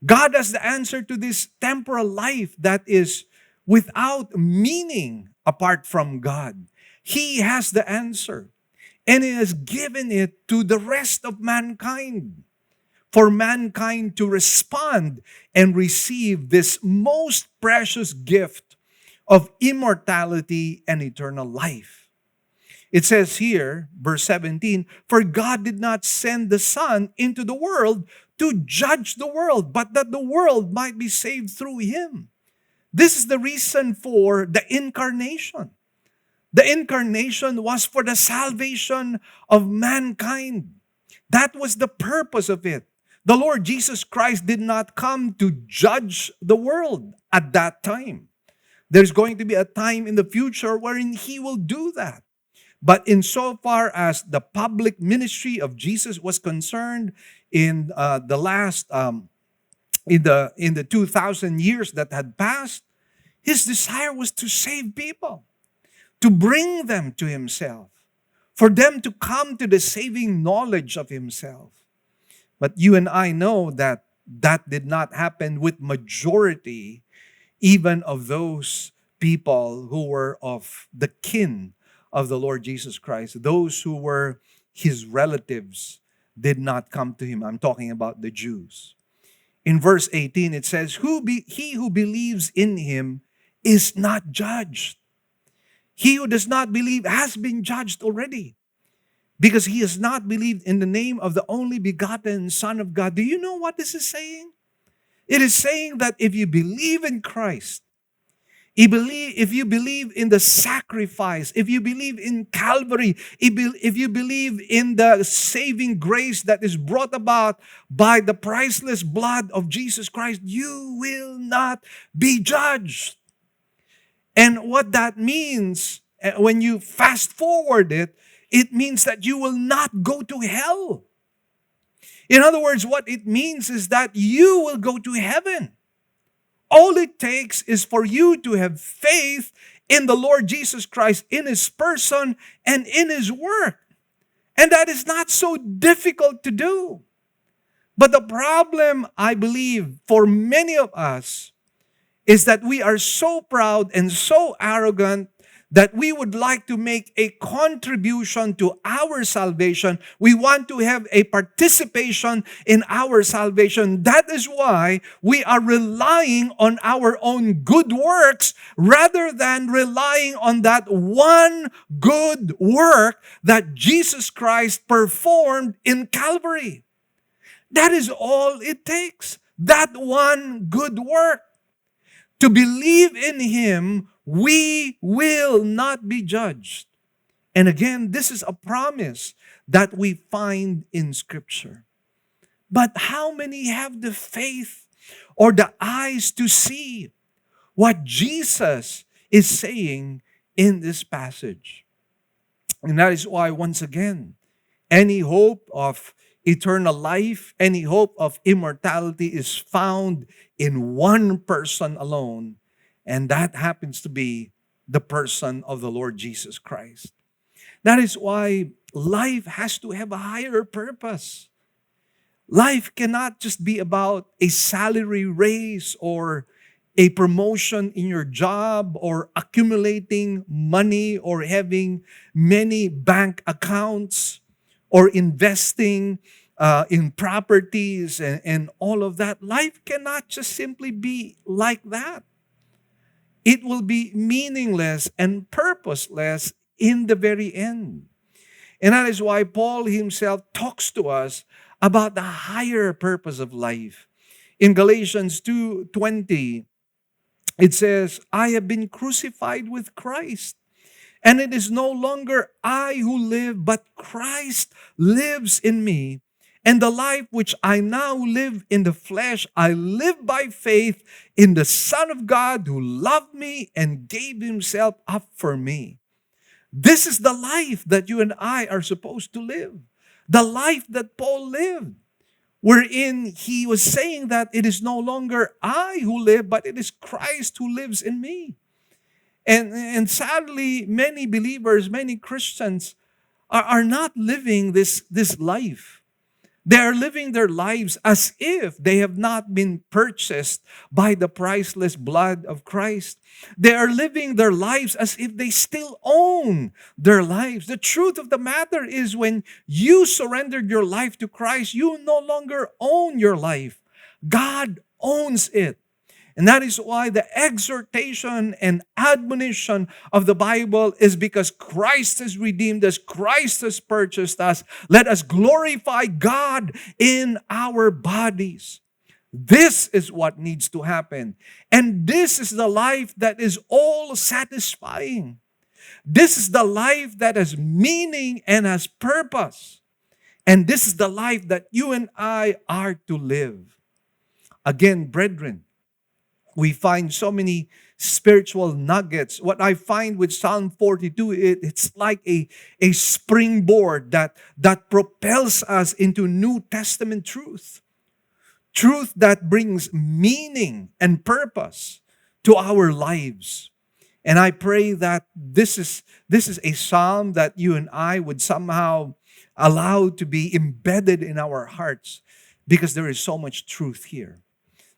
God has the answer to this temporal life that is without meaning apart from God. He has the answer, and He has given it to the rest of mankind, for mankind to respond and receive this most precious gift of immortality and eternal life. It says here, verse 17, "For God did not send the Son into the world to judge the world, but that the world might be saved through Him." This is the reason for the incarnation. The incarnation was for the salvation of mankind. That was the purpose of it. The Lord Jesus Christ did not come to judge the world at that time. There's going to be a time in the future wherein He will do that. But insofar as the public ministry of Jesus was concerned in the last in the 2,000 years that had passed, His desire was to save people, to bring them to Himself, for them to come to the saving knowledge of Himself. But you and I know that that did not happen with majority, even of those people who were of the kin of the Lord Jesus Christ. Those who were His relatives did not come to Him. I'm talking about the Jews. In verse 18, it says, "He who believes in Him is not judged. He who does not believe has been judged already, because he has not believed in the name of the only begotten Son of God." Do you know what this is saying? It is saying that if you believe in Christ, if you believe in the sacrifice, if you believe in Calvary, if you believe in the saving grace that is brought about by the priceless blood of Jesus Christ, you will not be judged. And what that means, when you fast forward it, it means that you will not go to hell. In other words, what it means is that you will go to heaven. All it takes is for you to have faith in the Lord Jesus Christ, in His person and in His work. And that is not so difficult to do. But the problem, I believe, for many of us is that we are so proud and so arrogant that we would like to make a contribution to our salvation. We want to have a participation in our salvation. That is why we are relying on our own good works rather than relying on that one good work that Jesus Christ performed in Calvary. That is all it takes. That one good work. To believe in Him, we will not be judged. And again, this is a promise that we find in Scripture. But how many have the faith or the eyes to see what Jesus is saying in this passage? And that is why, once again, any hope of eternal life, any hope of immortality is found in one person alone, and that happens to be the person of the Lord Jesus Christ. That is why life has to have a higher purpose. Life cannot just be about a salary raise or a promotion in your job or accumulating money or having many bank accounts or investing in properties and all of that. Life cannot just simply be like that. It will be meaningless and purposeless in the very end. And that is why Paul himself talks to us about the higher purpose of life. In Galatians 2:20, it says, I have been crucified with Christ. And it is no longer I who live, but Christ lives in me. And the life which I now live in the flesh, I live by faith in the Son of God who loved me and gave himself up for me. This is the life that you and I are supposed to live. The life that Paul lived, wherein he was saying that it is no longer I who live, but it is Christ who lives in me. And sadly, many believers, many Christians are not living this life. They are living their lives as if they have not been purchased by the priceless blood of Christ. They are living their lives as if they still own their lives. The truth of the matter is, when you surrendered your life to Christ, you no longer own your life. God owns it. And that is why the exhortation and admonition of the Bible is because Christ has redeemed us, Christ has purchased us. Let us glorify God in our bodies. This is what needs to happen. And this is the life that is all satisfying. This is the life that has meaning and has purpose. And this is the life that you and I are to live. Again, brethren, we find so many spiritual nuggets. What I find with Psalm 42, it's like a springboard that propels us into New Testament truth. Truth that brings meaning and purpose to our lives. And I pray that this is a psalm that you and I would somehow allow to be embedded in our hearts, because there is so much truth here.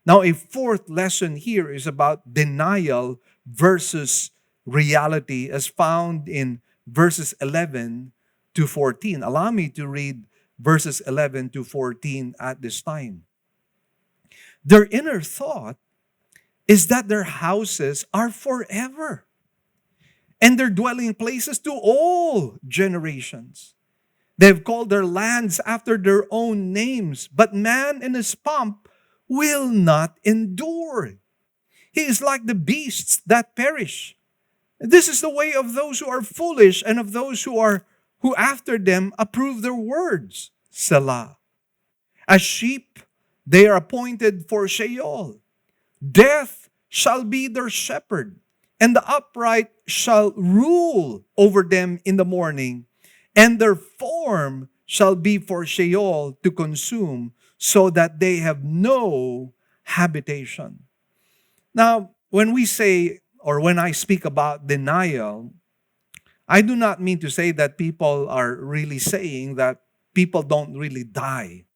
Now, a fourth lesson here is about denial versus reality, as found in verses 11 to 14. Allow me to read verses 11 to 14 at this time. Their inner thought is that their houses are forever, and their dwelling places to all generations. They've called their lands after their own names, but man in his pomp will not endure. He is like the beasts that perish. This is the way of those who are foolish, and of those who after them approve their words. Selah. As sheep, they are appointed for Sheol. Death shall be their shepherd, and the upright shall rule over them in the morning, and their form shall be for Sheol to consume, so that they have no habitation. Now, when we say, or when I speak about denial, I do not mean to say that people are really saying that people don't really die.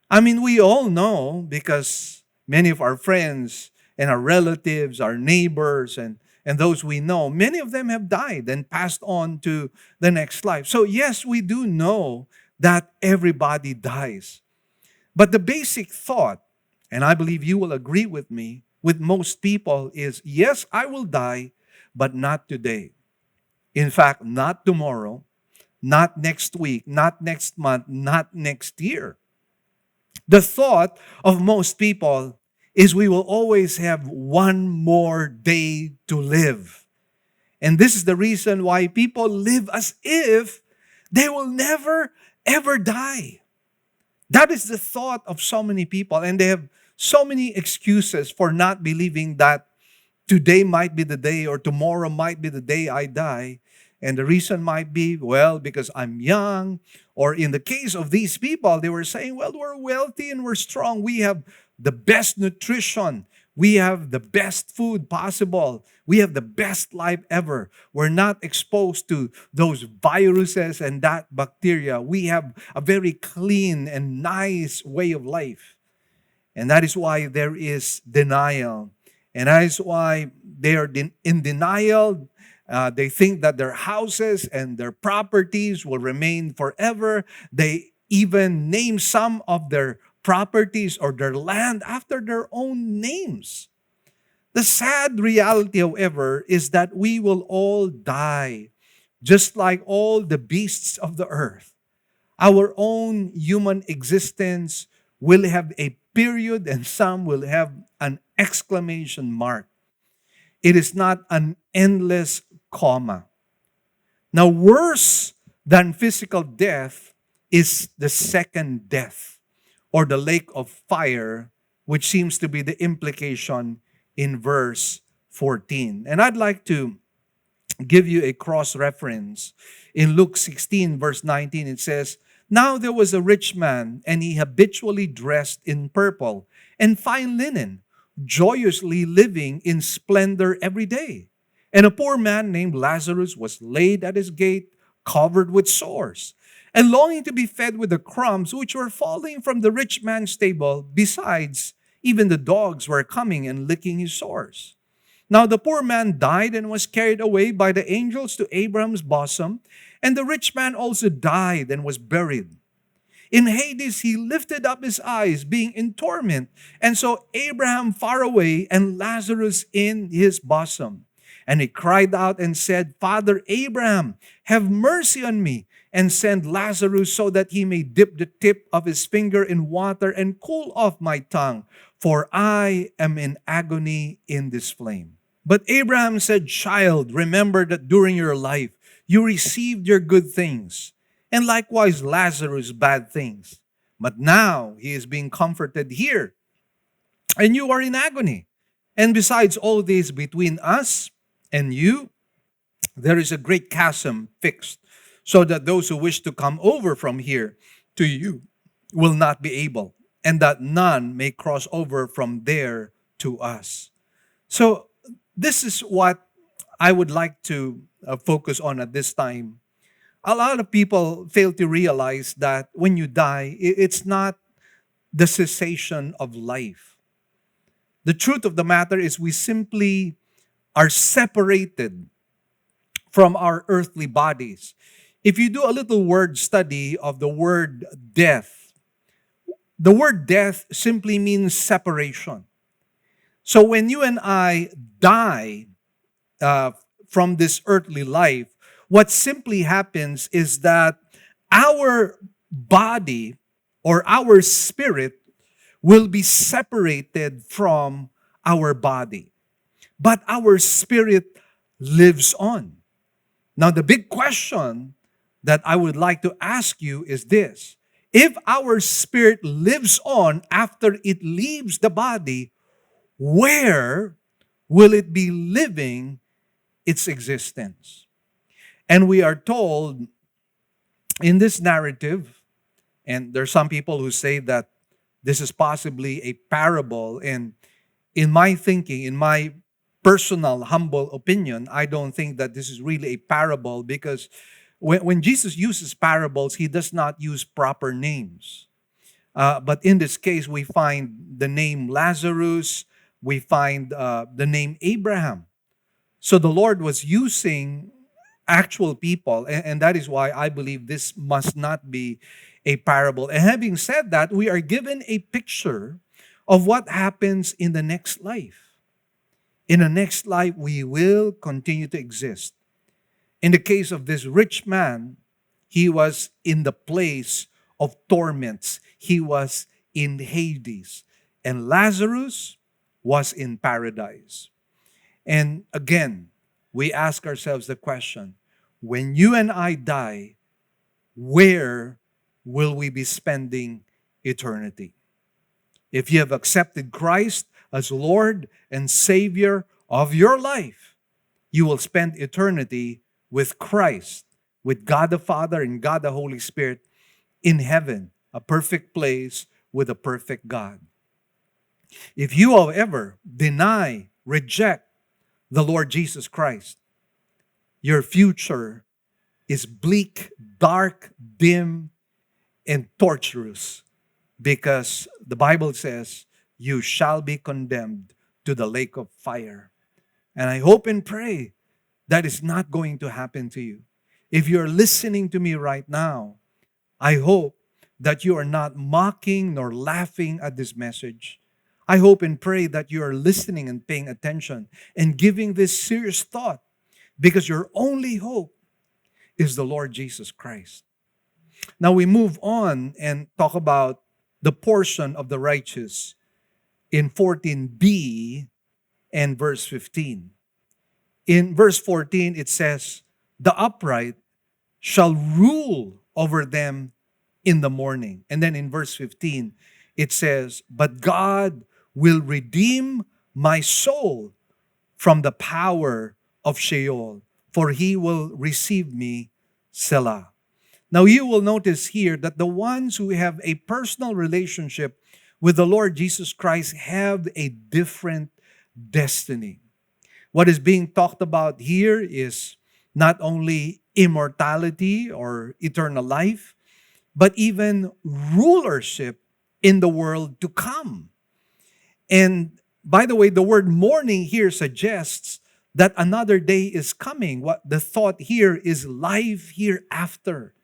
I mean, we all know, because many of our friends and our relatives, our neighbors, and those we know, many of them have died and passed on to the next life. So yes, we do know that everybody dies. But the basic thought, and I believe you will agree with me, with most people is, yes, I will die, but not today. In fact, not tomorrow, not next week, not next month, not next year. The thought of most people is we will always have one more day to live. And this is the reason why people live as if they will never, ever die. That is the thought of so many people, and they have so many excuses for not believing that today might be the day or tomorrow might be the day I die. And the reason might be, well, because I'm young, or in the case of these people, they were saying, well, we're wealthy and we're strong. We have the best nutrition. We have the best food possible. We have the best life ever. We're not exposed to those viruses and that bacteria. We have a very clean and nice way of life. And that is why there is denial. And that is why they are in denial. They think that their houses and their properties will remain forever. They even name some of their properties or their land after their own names. The sad reality, however, is that we will all die, just like all the beasts of the earth. Our own human existence will have a period and some will have an exclamation mark. It is not an endless comma. Now, worse than physical death is the second death, or the lake of fire, which seems to be the implication in verse 14. And I'd like to give you a cross reference. In Luke 16, verse 19, it says, "Now there was a rich man, and he habitually dressed in purple and fine linen, joyously living in splendor every day. And a poor man named Lazarus was laid at his gate, covered with sores, and longing to be fed with the crumbs which were falling from the rich man's table. Besides, even the dogs were coming and licking his sores. Now the poor man died and was carried away by the angels to Abraham's bosom, and the rich man also died and was buried. In Hades he lifted up his eyes, being in torment, and saw Abraham far away and Lazarus in his bosom. And he cried out and said, Father Abraham, have mercy on me, and send Lazarus so that he may dip the tip of his finger in water and cool off my tongue, for I am in agony in this flame. But Abraham said, Child, remember that during your life you received your good things, and likewise Lazarus bad things. But now he is being comforted here, and you are in agony. And besides all this, between us and you, there is a great chasm fixed, so that those who wish to come over from here to you will not be able, and that none may cross over from there to us." So this is what I would like to focus on at this time. A lot of people fail to realize that when you die, it's not the cessation of life. The truth of the matter is we simply are separated from our earthly bodies. If you do a little word study of the word death, the word death simply means separation. So when you and I die from this earthly life, what simply happens is that our body or our spirit will be separated from our body. But our spirit lives on. Now, the big question that I would like to ask you is this: if our spirit lives on after it leaves the body, where will it be living its existence? And we are told in this narrative, and there are some people who say that this is possibly a parable, and in my thinking, in my personal, humble opinion, I don't think that this is really a parable, because when Jesus uses parables, he does not use proper names. But in this case, we find the name Lazarus, we find the name Abraham. So the Lord was using actual people, and that is why I believe this must not be a parable. And having said that, we are given a picture of what happens in the next life. In the next life, we will continue to exist. In the case of this rich man, he was in the place of torments. He was in Hades. And Lazarus was in paradise. And again, we ask ourselves the question, when you and I die, where will we be spending eternity? If you have accepted Christ as Lord and Savior of your life, you will spend eternity with Christ, with God the Father and God the Holy Spirit in heaven, a perfect place with a perfect God. If you, however, deny, reject the Lord Jesus Christ, your future is bleak, dark, dim, and torturous, because the Bible says, you shall be condemned to the lake of fire. And I hope and pray that is not going to happen to you. If you're listening to me right now, I hope that you are not mocking nor laughing at this message. I hope and pray that you are listening and paying attention and giving this serious thought, because your only hope is the Lord Jesus Christ. Now we move on and talk about the portion of the righteous in 14b and verse 15. In verse 14, it says, "The upright shall rule over them in the morning." And then in verse 15, it says, "But God will redeem my soul from the power of Sheol, for he will receive me, Selah." Now you will notice here that the ones who have a personal relationship with the Lord Jesus Christ have a different destiny. What is being talked about here is not only immortality or eternal life, but even rulership in the world to come. And by the way, the word morning here suggests that another day is coming. What the thought here is life hereafter.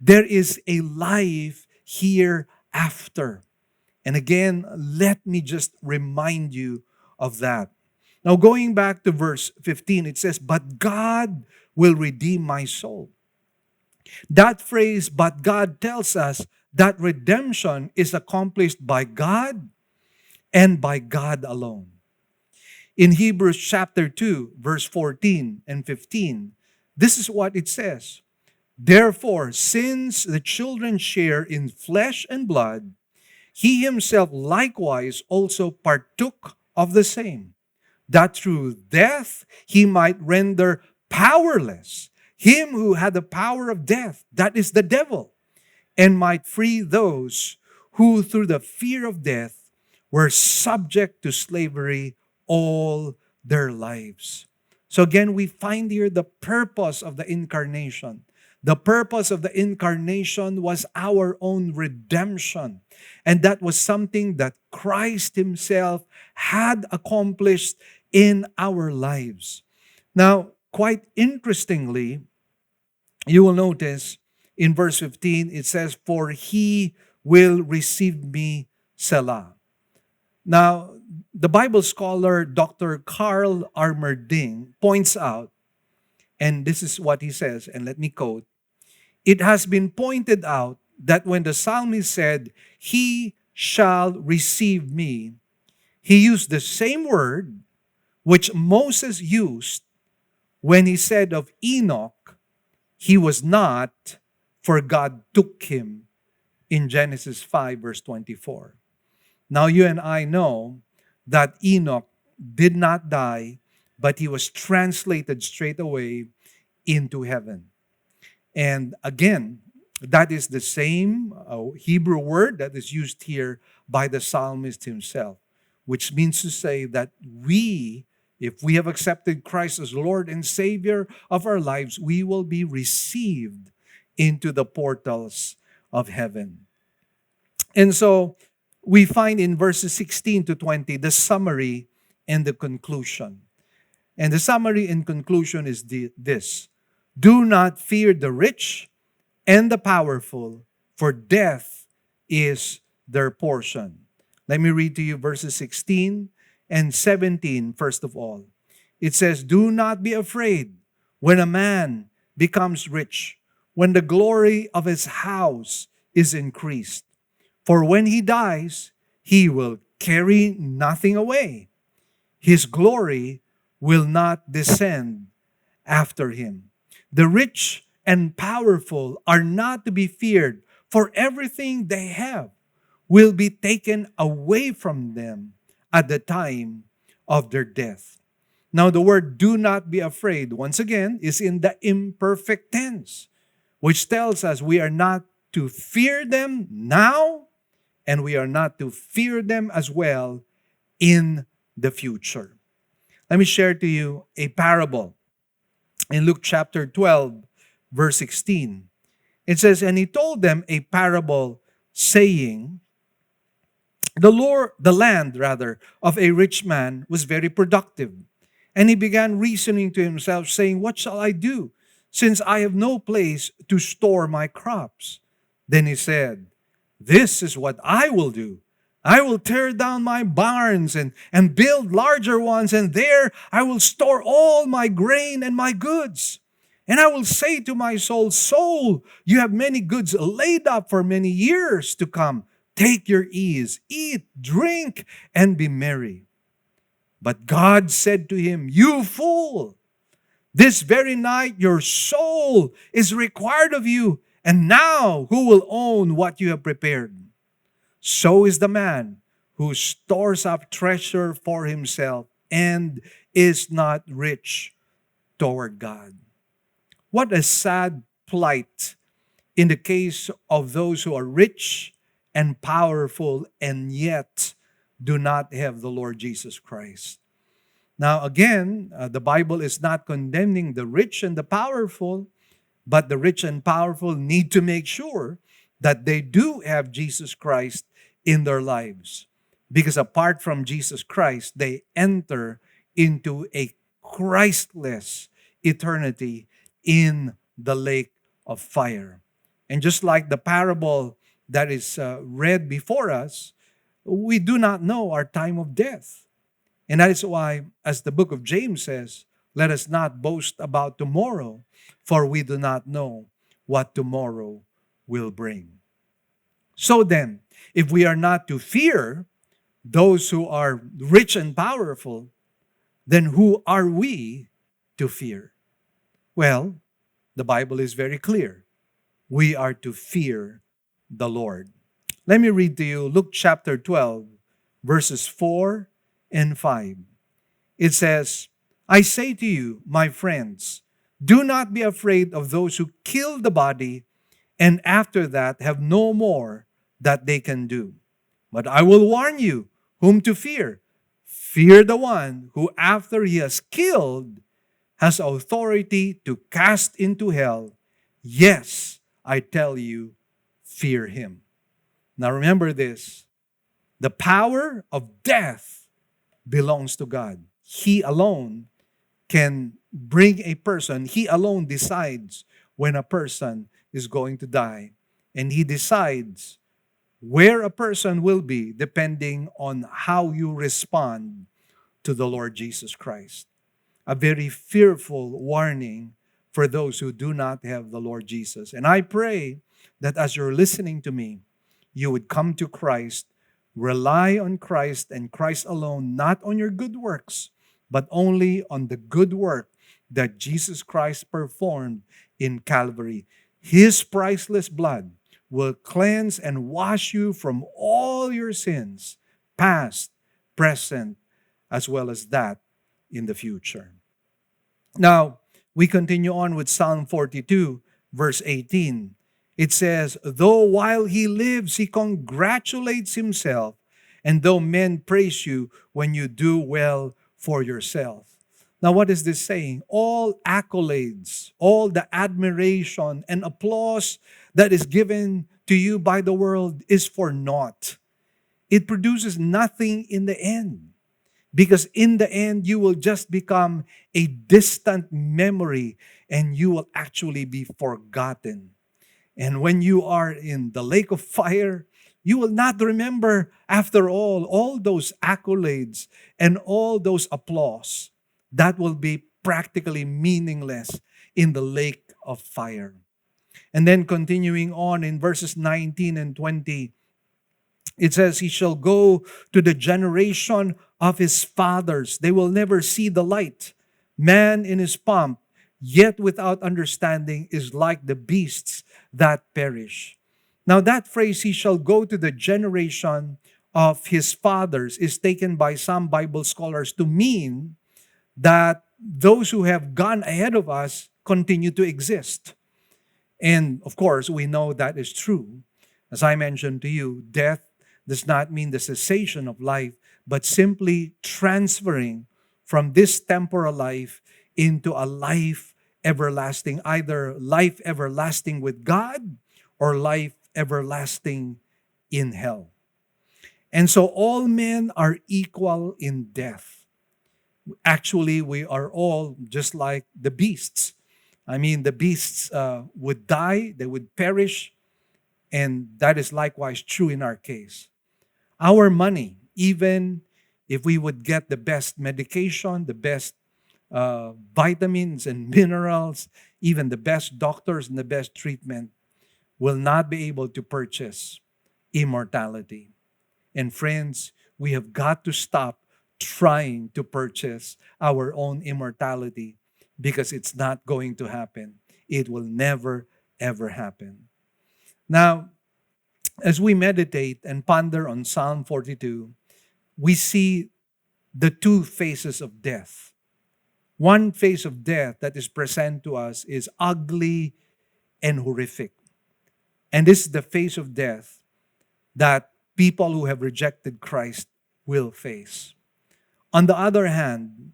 There is a life hereafter. And again, let me just remind you of that. Now, going back to verse 15, it says, "But God will redeem my soul." That phrase, "but God," tells us that redemption is accomplished by God and by God alone. In Hebrews chapter 2, verse 14 and 15, this is what it says. "Therefore, since the children share in flesh and blood, he himself likewise also partook of the same, that through death he might render powerless him who had the power of death, that is the devil, and might free those who through the fear of death were subject to slavery all their lives." So again, we find here the purpose of the incarnation. The purpose of the incarnation was our own redemption. And that was something that Christ himself had accomplished in our lives. Now, quite interestingly, you will notice in verse 15, it says, "For he will receive me, Selah." Now, the Bible scholar Dr. Carl Armerding points out, and this is what he says, and let me quote, "It has been pointed out that when the psalmist said, 'He shall receive me,' he used the same word which Moses used when he said of Enoch, 'He was not, for God took him,' in Genesis 5, verse 24. Now you and I know that Enoch did not die, but he was translated straight away into heaven. And again, that is the same Hebrew word that is used here by the psalmist himself, which means to say that we, if we have accepted Christ as Lord and Savior of our lives, we will be received into the portals of heaven. And so we find in verses 16 to 20 the summary and the conclusion. And the summary and conclusion is this: "Do not fear the rich and the powerful, for death is their portion." Let me read to you verses 16 and 17 first of all. It says, "Do not be afraid when a man becomes rich, when the glory of his house is increased. For when he dies, he will carry nothing away. His glory will not descend after him. The rich and powerful are not to be feared, for everything they have will be taken away from them at the time of their death." Now the word "do not be afraid," once again, is in the imperfect tense, which tells us we are not to fear them now, and we are not to fear them as well in the future. Let me share to you a parable in Luke chapter 12, verse 16. It says, "And he told them a parable, saying, the land of a rich man was very productive. And he began reasoning to himself, saying, 'What shall I do, since I have no place to store my crops?' Then he said, "This is what I will do. I will tear down my barns and build larger ones, and there I will store all my grain and my goods. And I will say to my soul, Soul, you have many goods laid up for many years to come. Take your ease, eat, drink, and be merry." But God said to him, "You fool! This very night your soul is required of you, and now who will own what you have prepared?" So is the man who stores up treasure for himself and is not rich toward God. What a sad plight in the case of those who are rich and powerful and yet do not have the Lord Jesus Christ. Now, again, the Bible is not condemning the rich and the powerful, but the rich and powerful need to make sure that they do have Jesus Christ in their lives. Because apart from Jesus Christ, they enter into a Christless eternity in the lake of fire. And just like the parable that is read before us, we do not know our time of death. And that is why, as the book of James says, let us not boast about tomorrow, for we do not know what tomorrow will bring. So then, if we are not to fear those who are rich and powerful, then who are we to fear? Well, the Bible is very clear. We are to fear the Lord. Let me read to you Luke chapter 12, verses 4 and 5. It says, "I say to you, my friends, do not be afraid of those who kill the body, and after that have no more that they can do. But I will warn you whom to fear. Fear the one who, after he has killed, has authority to cast into hell. Yes, I tell you, fear him." Now remember this. The power of death belongs to God. He alone can bring a person. He alone decides when a person is going to die. And he decides where a person will be depending on how you respond to the Lord Jesus Christ. A very fearful warning for those who do not have the Lord Jesus. And I pray that as you're listening to me, you would come to Christ, rely on Christ and Christ alone, not on your good works, but only on the good work that Jesus Christ performed in Calvary. His priceless blood will cleanse and wash you from all your sins, past, present, as well as that in the future. Now, we continue on with Psalm 42, verse 18. It says, "Though while he lives, he congratulates himself, and though men praise you when you do well for yourself." Now, what is this saying? All accolades, all the admiration and applause that is given to you by the world is for naught. It produces nothing in the end. Because in the end, you will just become a distant memory and you will actually be forgotten. And when you are in the lake of fire, you will not remember, after all those accolades and all those applause. That will be practically meaningless in the lake of fire. And then continuing on in verses 19 and 20, it says, "He shall go to the generation of his fathers. They will never see the light. Man in his pomp, yet without understanding, is like the beasts that perish." Now that phrase, "he shall go to the generation of his fathers," is taken by some Bible scholars to mean that those who have gone ahead of us continue to exist. And of course, we know that is true. As I mentioned to you, death does not mean the cessation of life, but simply transferring from this temporal life into a life everlasting, either life everlasting with God or life everlasting in hell. And so all men are equal in death. Actually, we are all just like the beasts. I mean, the beasts would die, they would perish, And that is likewise true in our case. Our money, even if we would get the best medication, the best vitamins and minerals, even the best doctors and the best treatment, will not be able to purchase immortality. And friends, we have got to stop trying to purchase our own immortality because it's not going to happen. It will never, ever happen. Now, as we meditate and ponder on Psalm 42, we see the two faces of death. One face of death that is present to us is ugly and horrific. And this is the face of death that people who have rejected Christ will face. On the other hand,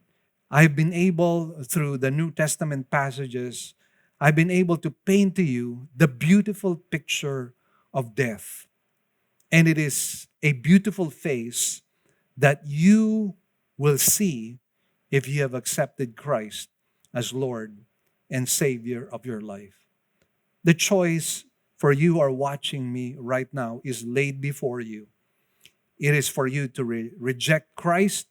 I've been able, through the New Testament passages, I've been able to paint to you the beautiful picture of death. And it is a beautiful face that you will see if you have accepted Christ as Lord and Savior of your life. The choice for you who are watching me right now is laid before you. It is for you to reject Christ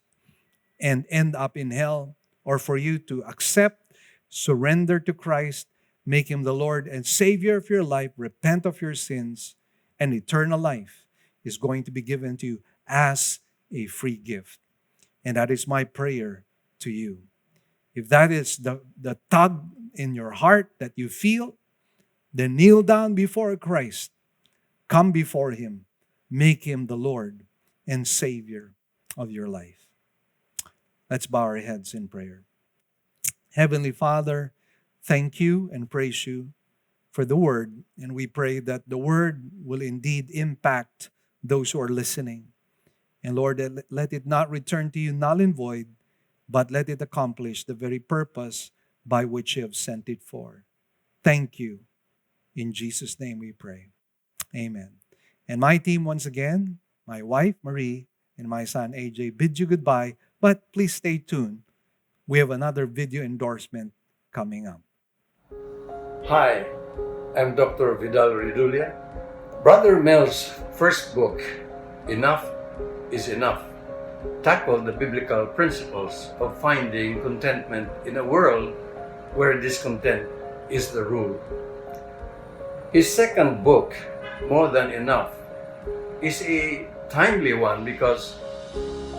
and end up in hell, or for you to accept, surrender to Christ, make Him the Lord and Savior of your life, repent of your sins, and eternal life is going to be given to you as a free gift. And that is my prayer to you. If that is the tug in your heart that you feel, then kneel down before Christ. Come before Him. Make Him the Lord and Savior of your life. Let's bow our heads in prayer. Heavenly Father, thank you and praise you for the Word. And we pray that the Word will indeed impact those who are listening. And Lord, let it not return to you null and void, but let it accomplish the very purpose by which you have sent it for. Thank you. In Jesus' name we pray. Amen. And my team, once again, my wife, Marie, and my son, AJ, bid you goodbye, but please stay tuned. We have another video endorsement coming up. Hi, I'm Dr. Vidal Redulia. Brother Mel's first book, Enough is Enough, tackled the biblical principles of finding contentment in a world where discontent is the rule. His second book, More Than Enough, is a timely one because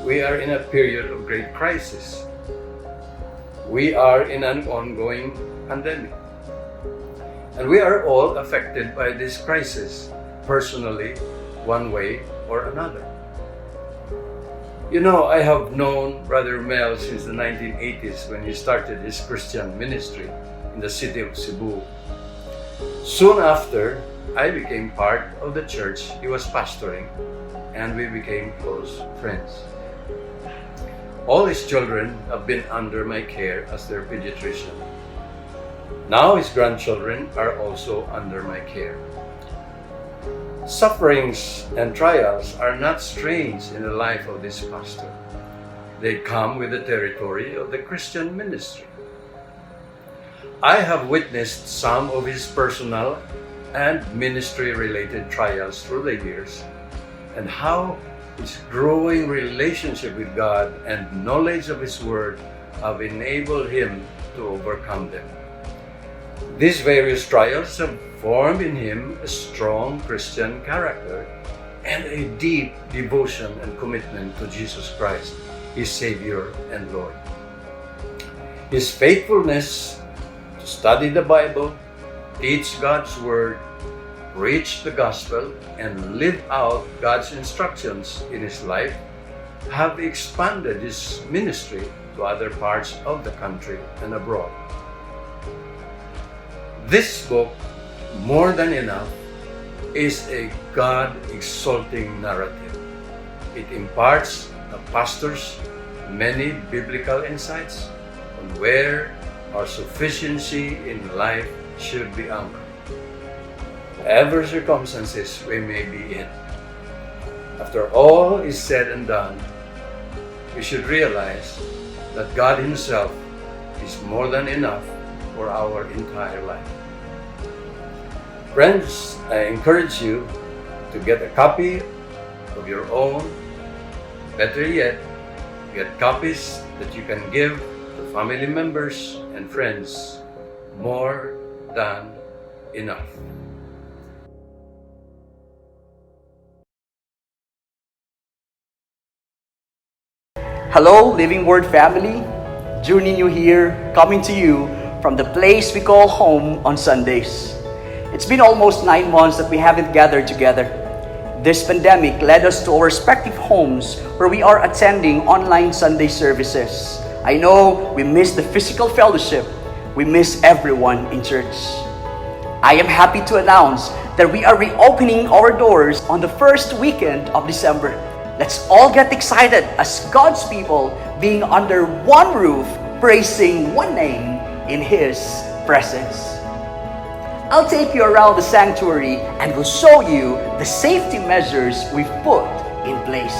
we are in a period of great crisis. We are in an ongoing pandemic. And we are all affected by this crisis, personally, one way or another. You know, I have known Brother Mel since the 1980s when he started his Christian ministry in the city of Cebu. Soon after, I became part of the church he was pastoring, and we became close friends. All his children have been under my care as their pediatrician. Now his grandchildren are also under my care. Sufferings and trials are not strange in the life of this pastor. They come with the territory of the Christian ministry. I have witnessed some of his personal and ministry-related trials through the years, and how his growing relationship with God and knowledge of His Word have enabled him to overcome them. These various trials have formed in him a strong Christian character and a deep devotion and commitment to Jesus Christ, his Savior and Lord. His faithfulness to study the Bible, teach God's Word, preach the gospel, and live out God's instructions in his life have expanded his ministry to other parts of the country and abroad. This book, More Than Enough, is a God-exalting narrative. It imparts the pastors many biblical insights on where our sufficiency in life should be anchored, whatever circumstances we may be in. After all is said and done, we should realize that God Himself is more than enough for our entire life. Friends, I encourage you to get a copy of your own. Better yet, get copies that you can give to family members and friends. More than enough. Hello, Living Word family. Journey New here, coming to you from the place we call home on Sundays. It's been almost 9 months that we haven't gathered together. This pandemic led us to our respective homes where we are attending online Sunday services. I know we miss the physical fellowship. We miss everyone in church. I am happy to announce that we are reopening our doors on the first weekend of December. Let's all get excited as God's people being under one roof, praising one name in His presence. I'll take you around the sanctuary and will show you the safety measures we've put in place.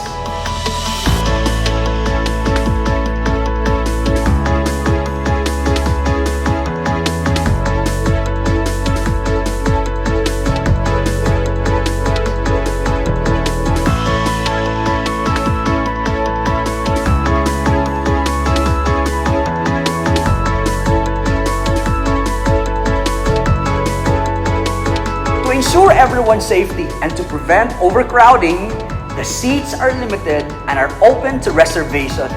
To ensure everyone's safety and to prevent overcrowding, the seats are limited and are open to reservation.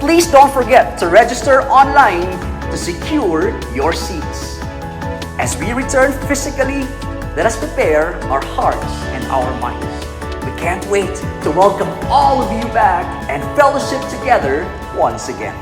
Please don't forget to register online to secure your seats. As we return physically, let us prepare our hearts and our minds. We can't wait to welcome all of you back and fellowship together once again.